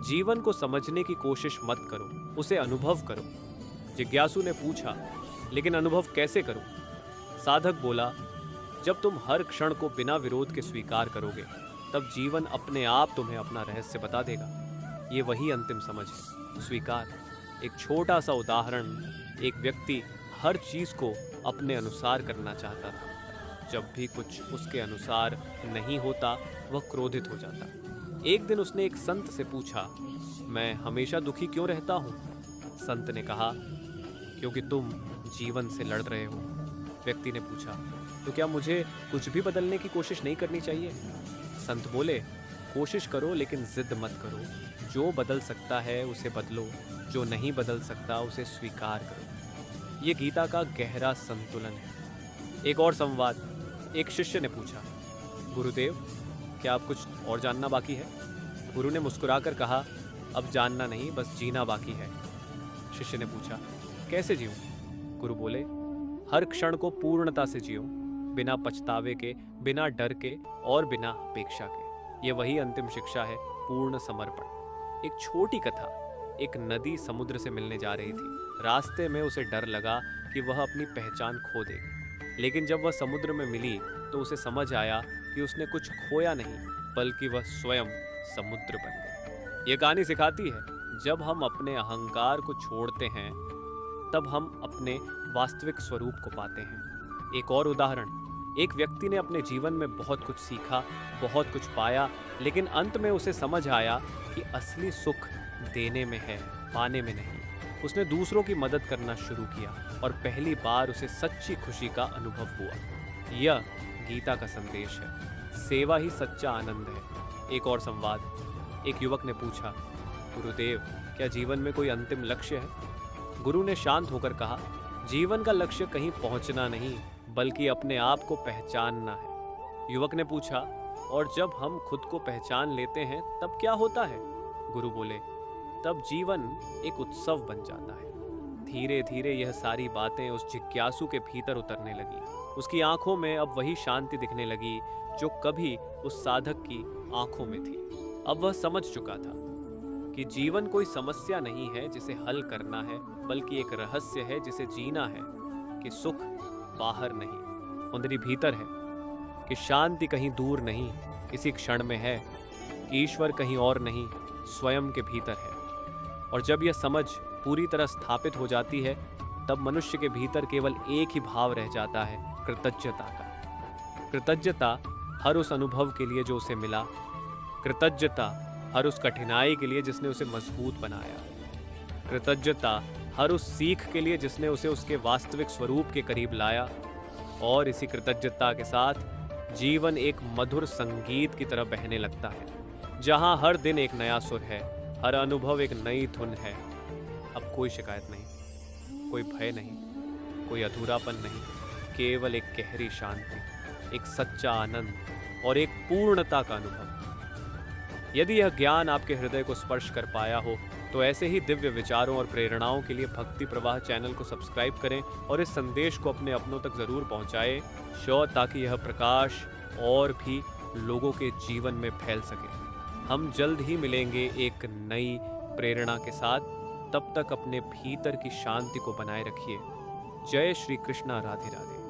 जीवन को समझने की कोशिश मत करो, उसे अनुभव करो। जिज्ञासु ने पूछा, लेकिन अनुभव कैसे करूं? साधक बोला, जब तुम हर क्षण को बिना विरोध के स्वीकार करोगे तब जीवन अपने आप तुम्हें अपना रहस्य बता देगा। ये वही अंतिम समझ है, स्वीकार। एक छोटा सा उदाहरण, एक व्यक्ति हर चीज को अपने अनुसार करना चाहता था। जब भी कुछ उसके अनुसार नहीं होता वह क्रोधित हो जाता। एक दिन उसने एक संत से पूछा, मैं हमेशा दुखी क्यों रहता हूँ? संत ने कहा, क्योंकि तुम जीवन से लड़ रहे हो। व्यक्ति ने पूछा, तो क्या मुझे कुछ भी बदलने की कोशिश नहीं करनी चाहिए? संत बोले, कोशिश करो लेकिन जिद मत करो। जो बदल सकता है उसे बदलो, जो नहीं बदल सकता उसे स्वीकार करो। ये गीता का गहरा संतुलन है। एक और संवाद। एक शिष्य ने पूछा, गुरुदेव, क्या आप कुछ और जानना बाकी है? गुरु ने मुस्कुराकर कहा, अब जानना नहीं, बस जीना बाकी है। शिष्य ने पूछा, कैसे जीऊं? गुरु बोले, हर क्षण को पूर्णता से जियो, बिना पछतावे के, बिना डर के और बिना अपेक्षा के। ये वही अंतिम शिक्षा है, पूर्ण समर्पण। एक छोटी कथा। एक नदी समुद्र से मिलने जा रही थी। रास्ते में उसे डर लगा कि वह अपनी पहचान खो देगी, लेकिन जब वह समुद्र में मिली तो उसे समझ आया कि उसने कुछ खोया नहीं बल्कि वह स्वयं समुद्र बन गया। यह कहानी सिखाती है, जब हम अपने अहंकार को छोड़ते हैं तब हम अपने वास्तविक स्वरूप को पाते हैं। एक और उदाहरण। एक व्यक्ति ने अपने जीवन में बहुत कुछ सीखा, बहुत कुछ पाया, लेकिन अंत में उसे समझ आया कि असली सुख देने में है, पाने में नहीं। उसने दूसरों की मदद करना शुरू किया और पहली बार उसे सच्ची खुशी का अनुभव हुआ। यह गीता का संदेश है, सेवा ही सच्चा आनंद है। एक और संवाद। एक युवक ने पूछा, गुरुदेव, क्या जीवन में कोई अंतिम लक्ष्य है? गुरु ने शांत होकर कहा, जीवन का लक्ष्य कहीं पहुंचना नहीं बल्कि अपने आप को पहचानना है। युवक ने पूछा, और जब हम खुद को पहचान लेते हैं तब क्या होता है? गुरु बोले, तब जीवन एक उत्सव बन जाता है। धीरे धीरे यह सारी बातें उस जिज्ञासु के भीतर उतरने लगी। उसकी आंखों में अब वही शांति दिखने लगी जो कभी उस साधक की आंखों में थी। अब वह समझ चुका था कि जीवन कोई समस्या नहीं है जिसे हल करना है, बल्कि एक रहस्य है जिसे जीना है। कि सुख बाहर नहीं, उंदरी भीतर है। कि शांति कहीं दूर नहीं, किसी क्षण में है। कि ईश्वर कहीं और नहीं, स्वयं के भीतर है। और जब यह समझ पूरी तरह स्थापित हो जाती है तब मनुष्य के भीतर केवल एक ही भाव रह जाता है, कृतज्ञता का। कृतज्ञता हर उस अनुभव के लिए जो उसे मिला, कृतज्ञता हर उस कठिनाई के लिए जिसने उसे मजबूत बनाया, कृतज्ञता हर उस सीख के लिए जिसने उसे उसके वास्तविक स्वरूप के करीब लाया। और इसी कृतज्ञता के साथ जीवन एक मधुर संगीत की तरह बहने लगता है, जहाँ हर दिन एक नया सुर है, हर अनुभव एक नई धुन है। अब कोई शिकायत नहीं, कोई भय नहीं, कोई अधूरापन नहीं, केवल एक गहरी शांति, एक सच्चा आनंद और एक पूर्णता का अनुभव। यदि यह ज्ञान आपके हृदय को स्पर्श कर पाया हो तो ऐसे ही दिव्य विचारों और प्रेरणाओं के लिए भक्ति प्रवाह चैनल को सब्सक्राइब करें और इस संदेश को अपने अपनों तक जरूर पहुंचाएं, ताकि यह प्रकाश और भी लोगों के जीवन में फैल सके। हम जल्द ही मिलेंगे एक नई प्रेरणा के साथ। तब तक अपने भीतर की शांति को बनाए रखिए। जय श्री कृष्णा। राधे राधे।